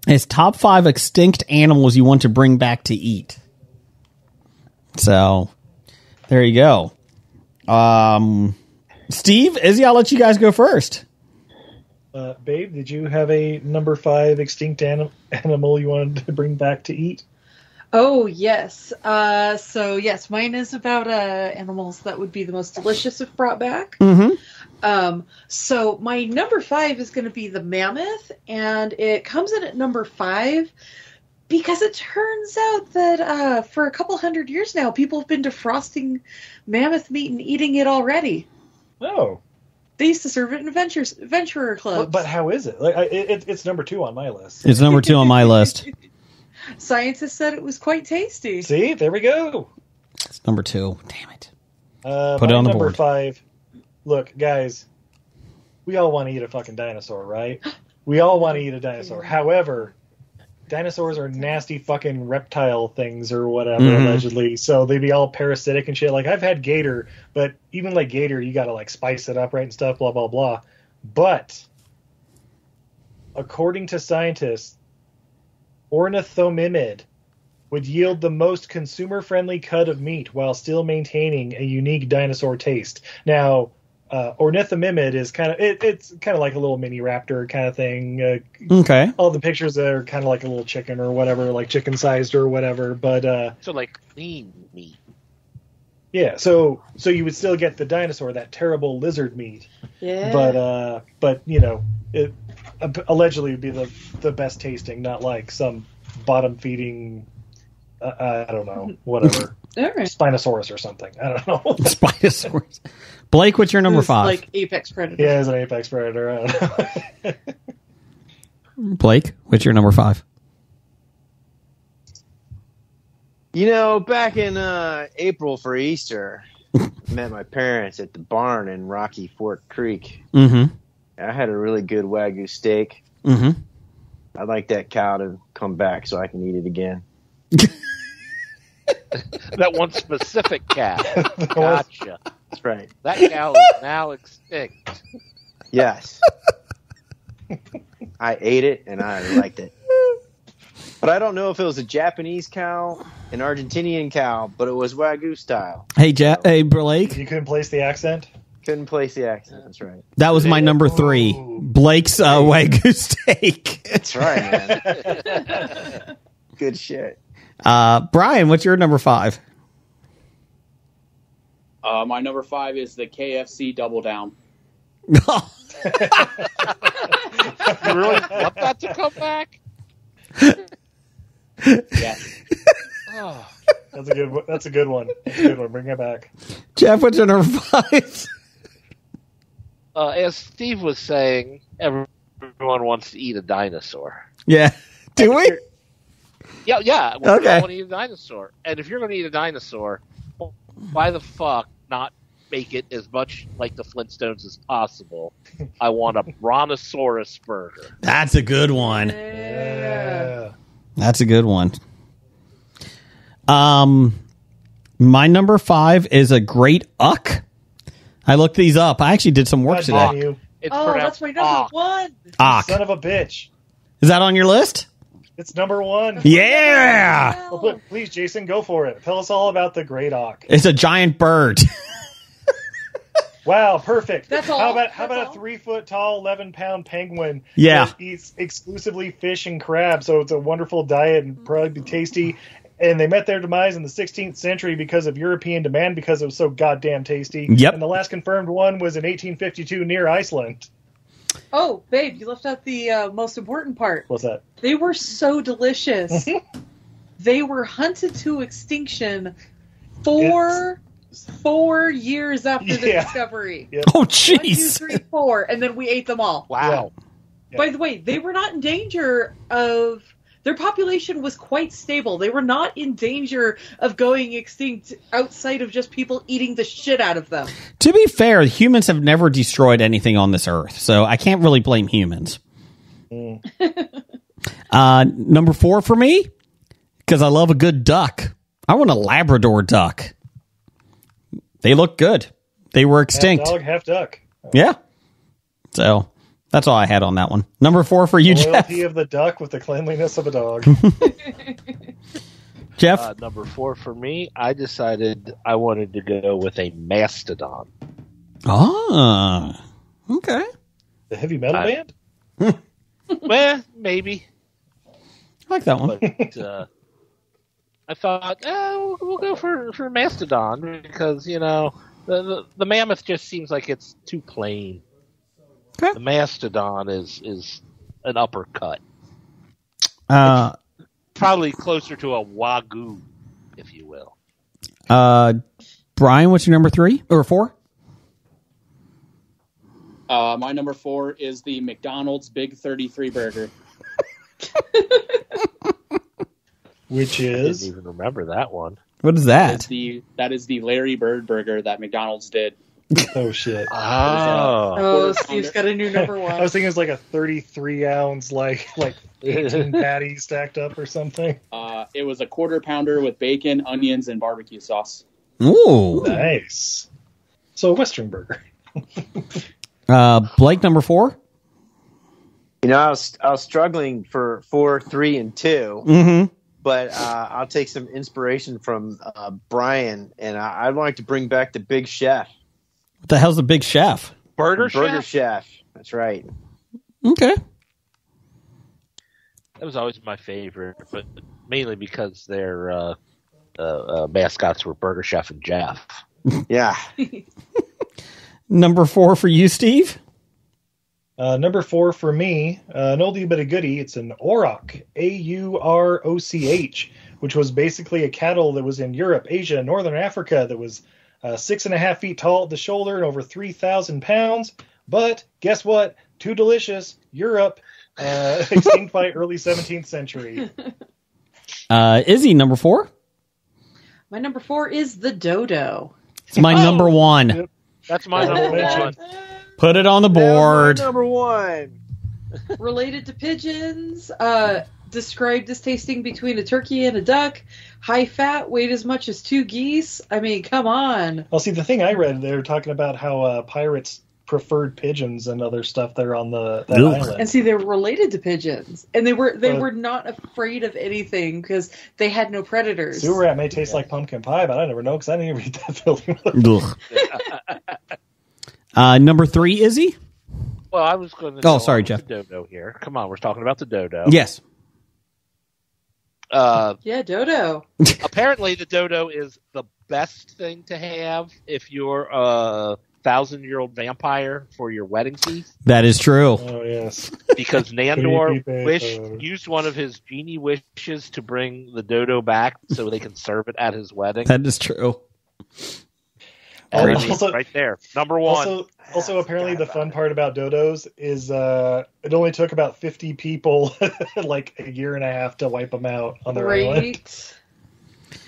It's top 5 extinct animals you want to bring back to eat. So, there you go. Steve, Izzy, I'll let you guys go first. Babe, did you have a number 5 extinct animal you wanted to bring back to eat? Oh, yes. So, yes, mine is about animals that would be the most delicious if brought back. Mm-hmm. So, my number 5 is going to be the mammoth, and it comes in at number 5 because it turns out that for a couple hundred years now, people have been defrosting mammoth meat and eating it already. Oh. They used to serve it in adventurer clubs. But how is it? Like, it's number 2 on my list. It's number 2 on my list. Scientists said it was quite tasty. See, there we go. It's number 2. Damn it. Put it on the number board. 5. Look, guys, we all want to eat a fucking dinosaur, right? We all want to eat a dinosaur. However, dinosaurs are nasty fucking reptile things or whatever, allegedly. So they'd be all parasitic and shit. Like, I've had gator, but even like gator, you got to like spice it up, right, and stuff, blah, blah, blah. But according to scientists, ornithomimid would yield the most consumer-friendly cut of meat while still maintaining a unique dinosaur taste. Now, ornithomimid is kind of it's kind of like a little mini raptor kind of thing. Okay. All the pictures are kind of like a little chicken or whatever, like chicken-sized or whatever. But So like clean meat. yeah, so you would still get the dinosaur, that terrible lizard meat. Yeah. But you know, it allegedly would be the best tasting, not like some bottom feeding I don't know. Whatever. All right. Spinosaurus or something. I don't know. Spinosaurus. Blake, what's your number Who's 5? Like Apex Predator. Yeah, it's an apex predator. I don't know. Blake, what's your number 5? You know, back in April for Easter, met my parents at the barn in Rocky Fork Creek. Mm-hmm. I had a really good Wagyu steak. Mm-hmm. I'd like that cow to come back so I can eat it again. That one specific cow. Gotcha. That's right. That cow is now extinct. Yes. I ate it and I liked it. But I don't know if it was a Japanese cow, an Argentinian cow, but it was Wagyu style. Hey, hey, Blake. You couldn't place the accent? Couldn't place the accent. That's right. That was my number 3. Ooh. Blake's Wagyu steak. That's right, man. Good shit. Brian, what's your number 5? My number 5 is the KFC Double Down. You really want that to come back? Yeah. Oh. That's a good one. That's a good one. Bring it back. Jeff, what's your number 5? As Steve was saying, everyone wants to eat a dinosaur. Yeah. Do we? Yeah. We Okay. all want to eat a dinosaur. And if you're going to eat a dinosaur, why the fuck not make it as much like the Flintstones as possible? I want a brontosaurus burger. That's a good one. Yeah. That's a good one. My number 5 is a great uck. I looked these up. I actually did some work God today. damn you. It's Oh, pronounced that's my number 1. Ock. Son of a bitch. Is that on your list? It's number 1. Yeah. Well, please, Jason, go for it. Tell us all about the great auk. It's a giant bird. Wow, perfect. That's all? How That's about all? a 3-foot tall, 11-pound penguin? Yeah. That eats exclusively fish and crab, so it's a wonderful diet and probably be tasty. And they met their demise in the 16th century because of European demand because it was so goddamn tasty. Yep. And the last confirmed one was in 1852 near Iceland. Oh, babe, you left out the most important part. What's that? They were so delicious. They were hunted to extinction 4 years after the Yeah. discovery. Yep. Oh, 1, 2, jeez. 3, 4, and then we ate them all. Wow. Yeah. By the way, they were not in danger of... Their population was quite stable. They were not in danger of going extinct outside of just people eating the shit out of them. To be fair, humans have never destroyed anything on this earth, so I can't really blame humans. Number 4 for me, because I love a good duck. I want a Labrador duck. They look good. They were extinct. Half dog, half duck. Yeah. So that's all I had on that one. Number 4 for you, Jeff. Loyalty of the duck with the cleanliness of a dog. Jeff? Number 4 for me, I decided I wanted to go with a mastodon. Ah. Okay. The heavy metal band? Well, maybe. I like that one. But I thought, we'll go for mastodon because, you know, the mammoth just seems like it's too plain. Okay. The mastodon is an uppercut. Probably closer to a wagyu, if you will. Brian, what's your number 3 or 4? My number 4 is the McDonald's Big 33 burger. Which I is? didn't even remember that one. What is That that? that is the Larry Bird burger that McDonald's did. Oh, shit. Oh. Oh, Steve's got a new number I 1. was thinking it was like a 33-ounce, like 18 patties stacked up or something. It was a quarter pounder with bacon, onions, and barbecue sauce. Ooh. Nice. So a Western burger. Blake, number 4? You know, I was struggling for 4, 3, and 2. Mm-hmm. But I'll take some inspiration from Brian, and I'd like to bring back the Big Chef. What the hell's a Big Chef? Burger Burger Chef? Chef. That's right. Okay. That was always my favorite, but mainly because their mascots were Burger Chef and Jeff. Yeah. Number 4 for you, Steve? Number 4 for me, an oldie but a goodie. It's an Auroch, Auroch, which was basically a cattle that was in Europe, Asia, Northern Africa that was 6.5 feet tall at the shoulder and over 3,000 pounds. But guess what? Too delicious. Europe, extinct by early 17th century. Izzy, number 4? My number 4 is the dodo. It's my number 1. That's my number one. Put it on the board. Number 1. Related to pigeons, described as tasting between a turkey and a duck, high fat, weighed as much as 2 geese. I mean, come on. Well, see, the thing I read, they were talking about how pirates preferred pigeons and other stuff there on that island. And see, they're related to pigeons, and they were not afraid of anything because they had no predators. Sewer rat may taste like pumpkin pie, but I never know because I didn't even read that building. Number 3, Izzy? Well, I was going to. Oh, sorry, Jeff. The dodo here. Come on, we're talking about the dodo. Yes. Yeah, dodo. Apparently, the dodo is the best thing to have if you're a 1,000-year-old vampire for your wedding feast. That is true. Oh, yes. Because Nandor used one of his genie wishes to bring the dodo back so they can serve it at his wedding. That is true. Also, right there. Number 1. Also, apparently the fun part about dodos is it only took about 50 people like a year and a half to wipe them out on their island.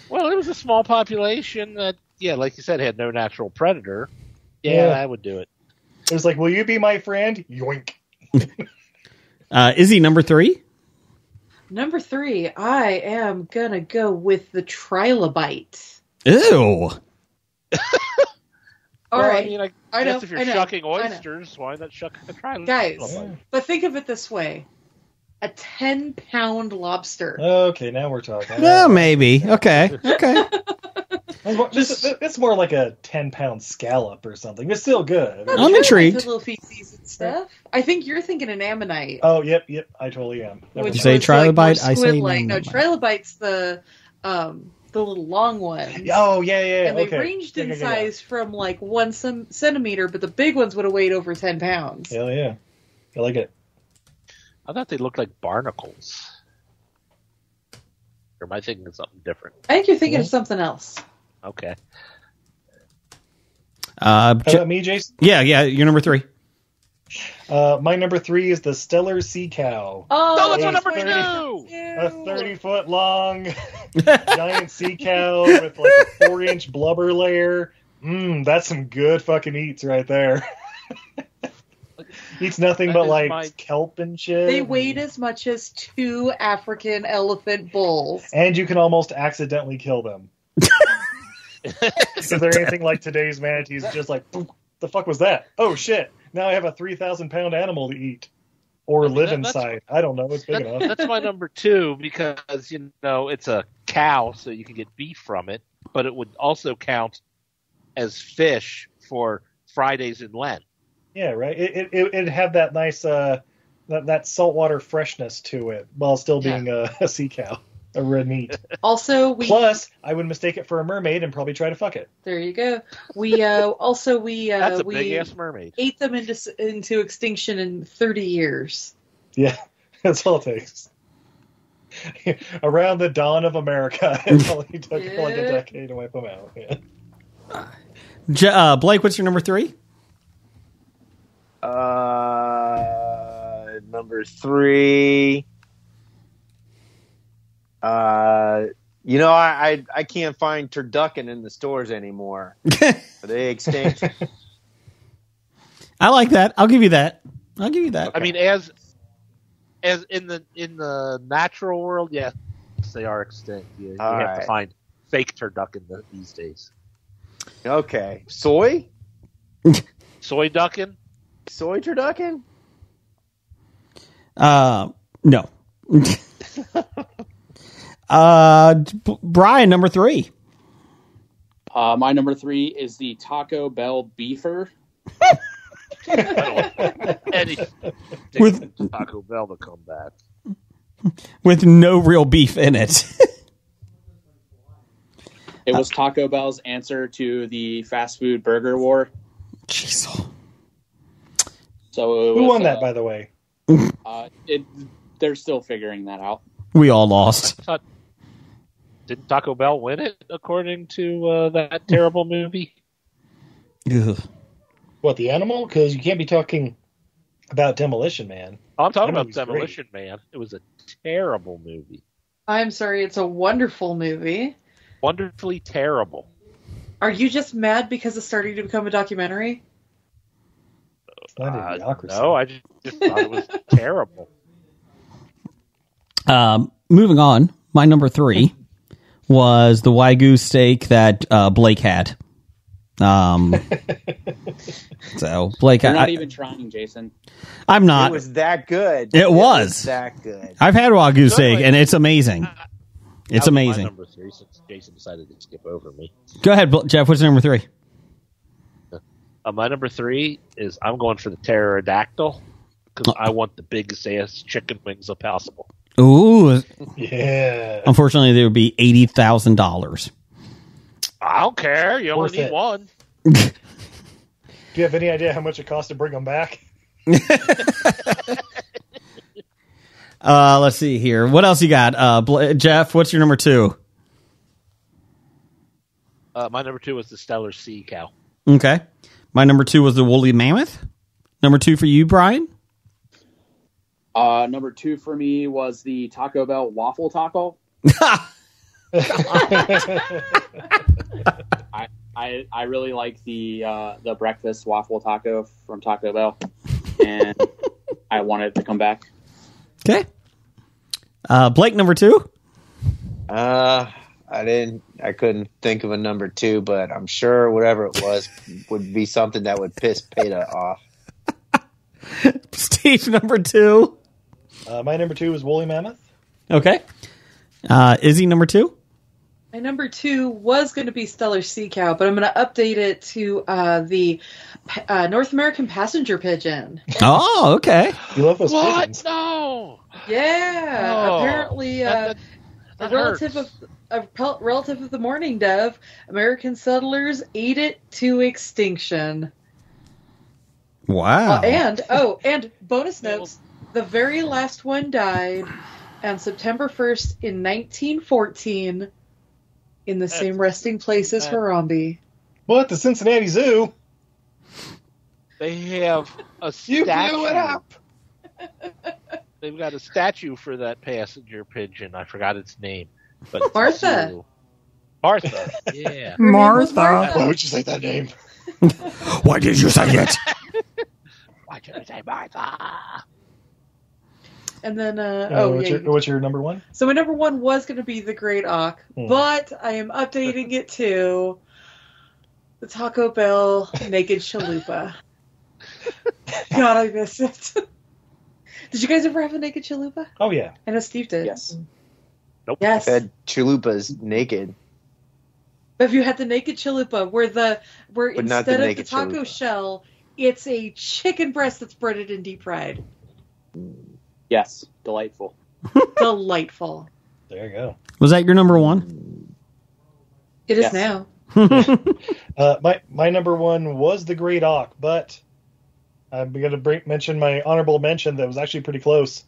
Well, it was a small population that, like you said, had no natural predator. Yeah, I would do it. It was like, will you be my friend? Yoink. Izzy, number 3? Number 3, I am gonna go with the trilobite. Ew. All right. I mean, I guess if you're shucking oysters, why not shuck a trilobite? Guys, but think of it this way. A 10-pound lobster. Okay, now we're talking. Well, maybe. Okay. It's more like a 10-pound scallop or something. It's still good. I'm intrigued. Little feces and stuff. I think you're thinking an ammonite. Oh, yep. I totally am. Which you say trilobite? Like I say no. Trilobite's the little long ones. Oh, yeah. And they ranged in size from like 1 centimeter, but the big ones would have weighed over 10 pounds. Hell yeah. I like it. I thought they looked like barnacles. Or am I thinking of something different? I think you're thinking of something else. Okay. How about me, Jason? Yeah, you're number 3. My number 3 is the Stellar Sea Cow. Oh, that's my number 2! A 30-foot long giant sea cow with like a 4-inch blubber layer. That's some good fucking eats right there. Eats nothing but like kelp and shit. They weighed as much as 2 African elephant bulls. And you can almost accidentally kill them. If they're anything like today's manatees, just like, the fuck was that? Oh shit, now I have a 3,000-pound animal to eat. Or live inside. I don't know, it's big enough. That's my number 2 because, it's a cow, so you can get beef from it, but it would also count as fish for Fridays in Lent. Yeah, right. It'd have that nice that saltwater freshness to it while still being a sea cow, a red meat. Also, plus I would mistake it for a mermaid and probably try to fuck it. There you go. We that's a big ass mermaid. Ate them into extinction in 30 years. Yeah, that's all it takes. Around the dawn of America, it only took like a decade to wipe them out. Yeah. Blake, what's your number 3? Number 3. I can't find turducken in the stores anymore. Are they extinct? I like that. I'll give you that. Okay. I mean, as in the natural world, yes, they are extinct. You have to find fake turducken these days. Okay, soy duckin. Soy turducken? No. Brian, number 3. My number 3 is the Taco Bell beefer. Anything with Taco Bell to come back with no real beef in it. It was Taco Bell's answer to the fast food burger war. Jeez. So it Who was, won that, by the way? They're still figuring that out. We all lost. Didn't Taco Bell win it according to that terrible movie? Ugh. What, the animal? Because you can't be talking about Demolition Man. Oh, I'm talking That about movie's Demolition Man. It was a terrible movie. I'm sorry, it's a wonderful movie. Wonderfully terrible. Are you just mad because it's starting to become a documentary? It's not idiocracy. No, I just thought it was terrible. Moving on, my number 3 was the Wagyu steak that Blake had. So Blake, You're not even trying, Jason. I'm not. It was that good. It was that good. I've had Wagyu steak, and it's amazing. It's That was amazing. My number 3, since Jason decided to skip over me. Go ahead, Jeff. What's your number 3? My number 3 is I'm going for the pterodactyl because I want the biggest ass chicken wings possible. Ooh. Yeah. Unfortunately, there would be $80,000. I don't care. You only Worth need it. one. Do you have any idea how much it costs to bring them back? Let's see here. What else you got? Jeff, what's your number 2? My number 2 was the Stellar Sea Cow. Okay. My number 2 was the woolly mammoth. Number 2 for you, Brian? Number 2 for me was the Taco Bell waffle taco. I really like the breakfast waffle taco from Taco Bell, and I wanted to come back. Okay. Blake, number 2? I couldn't think of a number 2, but I'm sure whatever it was would be something that would piss Peta off. Steve, number 2? My number 2 was Woolly Mammoth. Okay. Izzy, number 2? My number 2 was going to be Stellar Sea Cow, but I'm going to update it to the North American passenger pigeon. Oh, okay. You love those What? pigeons. No. Yeah, Oh, apparently that a relative hurts. of the mourning dove. American settlers ate it to extinction. Wow. And bonus notes: the very last one died on September 1st in 1914 in the same resting place as Harambe. What? The Cincinnati Zoo? They have a You statue. blew it up. They've got a statue for that passenger pigeon. I forgot its name. But it's Martha. a zoo. Martha. Yeah. Her name was Martha. Why would you say that name? Why did you say it? Why did I say Martha? And then, What's your number 1? So my number 1 was going to be the Great Auk, but I am updating it to the Taco Bell Naked Chalupa. God, I miss it. Did you guys ever have a Naked Chalupa? Oh, yeah. I know Steve did. Yes. Nope. Yes. Fed chalupas naked. But if you had the Naked Chalupa, where But not instead the of the naked taco chalupa. shell, it's a chicken breast that's breaded and deep fried. Yes. Delightful. Delightful. There you go. Was that your number 1? It is Yes. now. My number 1 was the Great Auk, but I'm going to mention my honorable mention that was actually pretty close.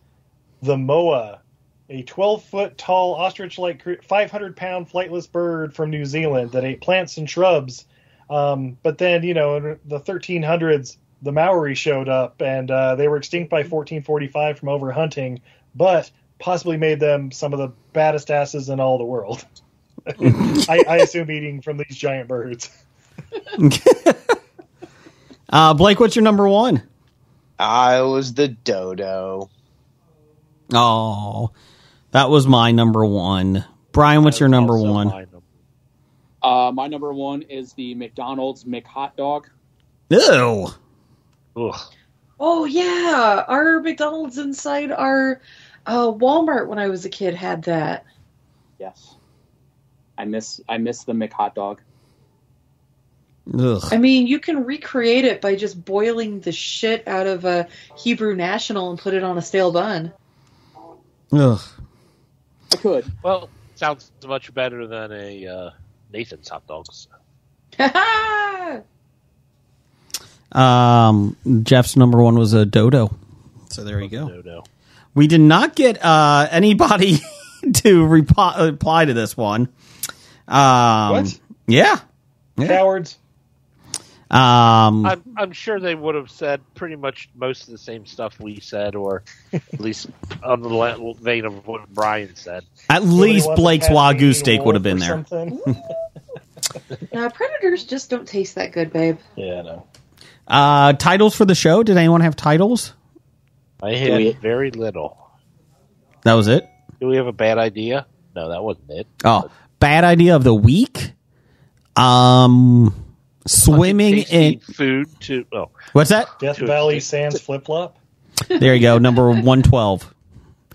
The Moa, a 12-foot tall ostrich-like 500-pound flightless bird from New Zealand that ate plants and shrubs. But then, in the 1300s, the Maori showed up, and they were extinct by 1445 from overhunting, but possibly made them some of the baddest asses in all the world. I assume eating from these giant birds. Blake, what's your number 1? I was the dodo. Oh, that was my number 1. Brian, what's your number 1? My number 1 is the McDonald's McHot Dog. Ew. Ugh. Oh, yeah. Our McDonald's inside our Walmart when I was a kid had that. Yes. I miss the McHot Dog. Ugh. I mean, you can recreate it by just boiling the shit out of a Hebrew National and put it on a stale bun. Ugh. I could. Well, sounds much better than a Nathan's hot dogs. Jeff's number one was a dodo. So there you go. Dodo. We did not get anybody to reply to this one. What? Yeah. Cowards. I'm sure they would have said pretty much most of the same stuff we said, or at least on the vein of what Brian said. At least Blake's Wagyu steak would have been there. Predators just don't taste that good, babe. Yeah, no. Titles for the show? Did anyone have titles? I had very little. That was it? Do we have a bad idea? No, that wasn't it. Oh, bad idea of the week? Swimming in food to what's that? Death Valley Sands flip flop. There you go, number 112.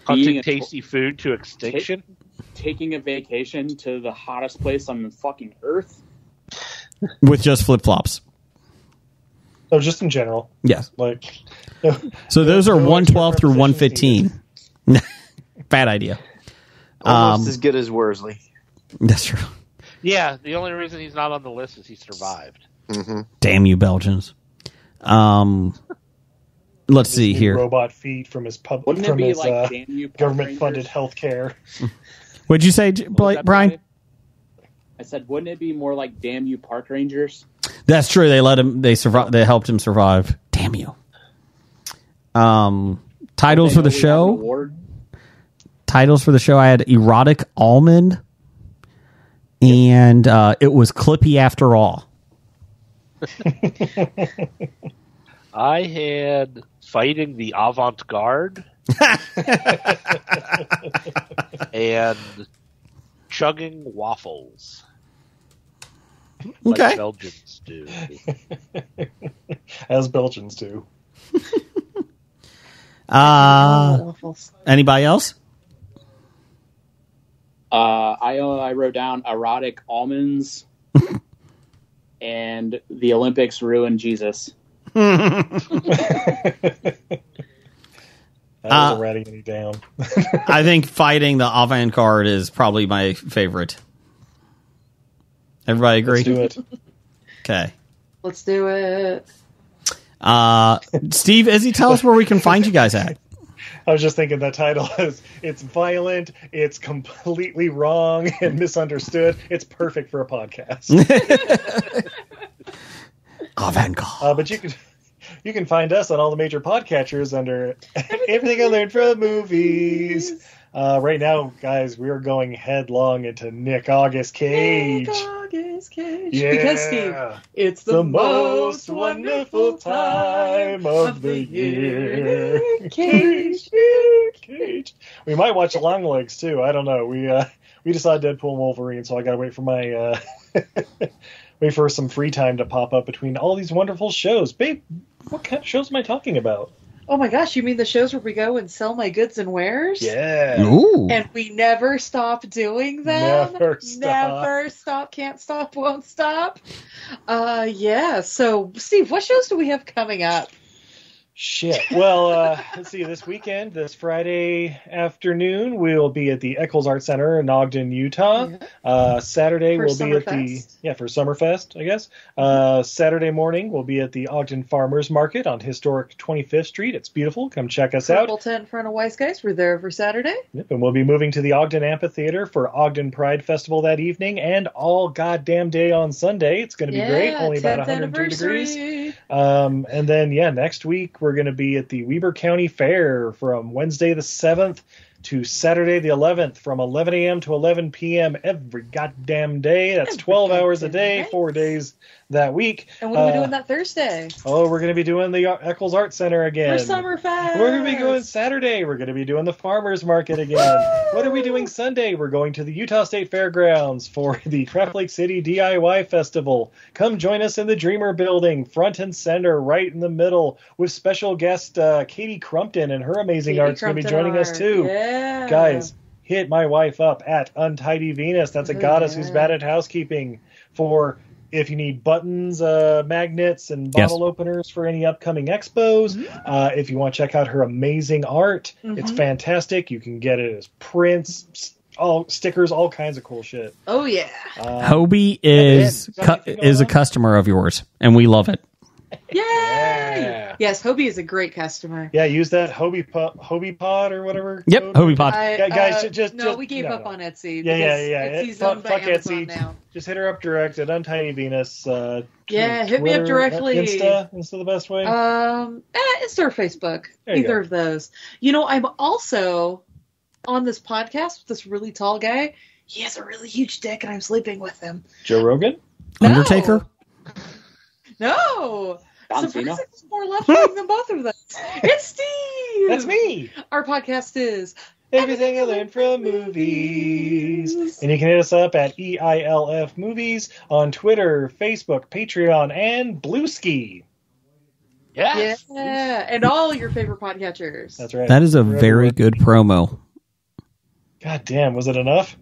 Hunting tasty food to extinction. Taking a vacation to the hottest place on the fucking earth with just flip flops. Oh, just in general. Yes. Like. So those are 112 through 115. Bad idea. Almost as good as Worsley. That's true. Yeah, the only reason he's not on the list is he survived. Mm-hmm. Damn you, Belgians. Let's see here. Robot feet from his Wouldn't it be like damn you government-funded health care. What'd you say, Brian? I said, wouldn't it be more like damn you park rangers? That's true. They let him. They survive. They helped him survive. Damn you. Titles for the show. Titles for the show. I had erotic almond. And it was Clippy after all. I had fighting the Avant-Garde and chugging waffles. Okay. Like Belgians do. As Belgians do. Anybody else? I wrote down erotic almonds and the Olympics ruined Jesus. I wasn't writing any down. I think fighting the Avant-Garde is probably my favorite. Everybody agree? Let's do it. Okay. Let's do it. Steve, Izzy, tell us where we can find you guys at. I was just thinking that title is it's violent, it's completely wrong and misunderstood. It's perfect for a podcast. Avant-Garde. But you can find us on all the major podcatchers under Everything I Learned from Movies. Right now, guys, we are going headlong into Nick August Cage. Nick August Cage. Yeah. Because, Steve, it's the most wonderful time of the year. Nick Cage. Nick Cage. We might watch Longlegs, too. I don't know. We decided Deadpool and Wolverine, so I got to wait for my... wait for some free time to pop up between all these wonderful shows. Babe, what kind of shows am I talking about? Oh my gosh, you mean the shows where we go and sell my goods and wares? Yeah. Ooh. And we never stop doing them? Never stop. Never stop, can't stop, won't stop. Yeah, so Steve, what shows do we have coming up? Shit. Well, let's see. This weekend, this Friday afternoon, we'll be at the Eccles Art Center in Ogden, Utah. Saturday, we'll be at for Summerfest, I guess. Saturday morning, we'll be at the Ogden Farmers Market on historic 25th Street. It's beautiful. Come check us out. Purple tent in front of Wise Guys. We're there every Saturday. Yep, and we'll be moving to the Ogden Amphitheater for Ogden Pride Festival that evening and all goddamn day on Sunday. It's going to be great. Only about 102 degrees. And then, next week, we're going to be at the Weber County Fair from Wednesday the 7th to Saturday the 11th from 11 a.m. to 11 p.m. every goddamn day. That's 12 hours a day, 4 days that week. And what are we doing that Thursday? Oh, we're going to be doing the Eccles Art Center again. For Summerfest. We're going to be going Saturday. We're going to be doing the Farmers Market again. What are we doing Sunday? We're going to the Utah State Fairgrounds for the Craft Lake City DIY Festival. Come join us in the Dreamer Building, front and center, right in the middle, with special guest Katie Crumpton and her amazing art's going to be joining us too. Yeah. Guys, hit my wife up at Untidy Venus. That's a goddess who's bad at housekeeping for... If you need buttons, magnets, and bottle openers for any upcoming expos, if you want to check out her amazing art, it's fantastic. You can get it as prints, all stickers, all kinds of cool shit. Oh yeah. Hobie is a customer of yours, and we love it. Yay! Yeah. Yes, Hobie is a great customer. Yeah, use that Hobie Pod or whatever. Yep, code. Hobie Pod. Guys, just we gave up on Etsy. Yeah. Etsy's owned by Amazon Etsy. now. Just hit her up direct at Untiny Venus. Yeah, hit me up directly. Insta the best way. Insta or Facebook. There you Either go. of those. You know, I'm also on this podcast with this really tall guy. He has a really huge dick, and I'm sleeping with him. Joe Rogan? Undertaker? No. Don Cena? Surprisingly more left wing than both of them. It's Steve. That's me. Our podcast is Everything I learned from movies. And you can hit us up at EILF Movies on Twitter, Facebook, Patreon, and Blueski. Yes. Yeah, and all your favorite podcatchers. That's right. That is a We're very everywhere. good promo. God damn, was it enough?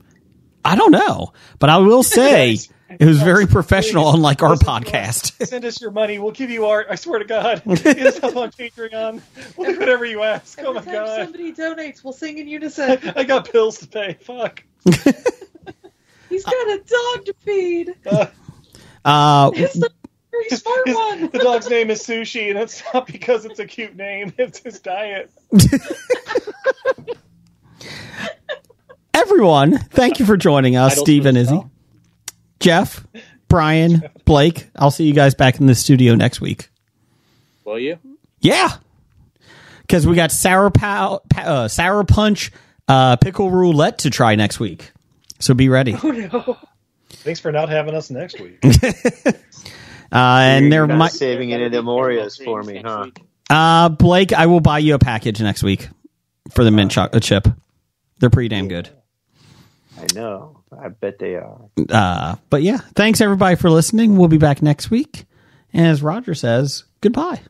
I don't know, but I will say it was very professional, unlike our Listen, podcast. Send us your money. We'll give you art. I swear to God. Hit us up on Patreon. We'll do whatever you ask. Oh Every my time God. somebody donates, we'll sing in unison. I got bills to pay. Fuck. He's got a dog to feed. It's the very smart one. The dog's name is Sushi, and it's not because it's a cute name. It's his diet. Everyone, thank you for joining us, Idle Steve and Switch Izzy. Bell. Jeff, Brian, Blake, I'll see you guys back in the studio next week. Will you? Yeah. Because we got Sour Punch Pickle Roulette to try next week. So be ready. Oh no. Thanks for not having us next week. And there You're not might... saving any of the Morias for me, huh? Blake, I will buy you a package next week for the mint chip. They're pretty damn good. I know. I bet they are. But yeah, thanks everybody for listening. We'll be back next week. And as Roger says, goodbye.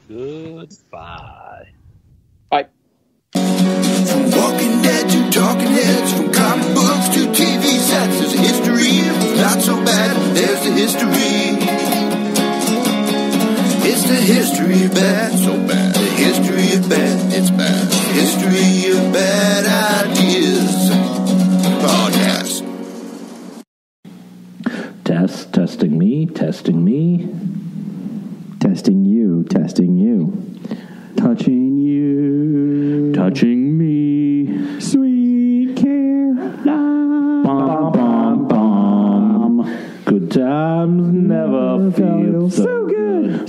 Goodbye. Bye. From Walking Dead to Talking Heads, from comic books to TV sets, there's a history. It's not so bad. There's the history. It's the history of bad, so bad. The history of bad, it's bad. History of bad ideas. Podcast. Testing me. Testing you. Touching me. Sweet Caroline. Bom, bom, bom. Good times never feel so good.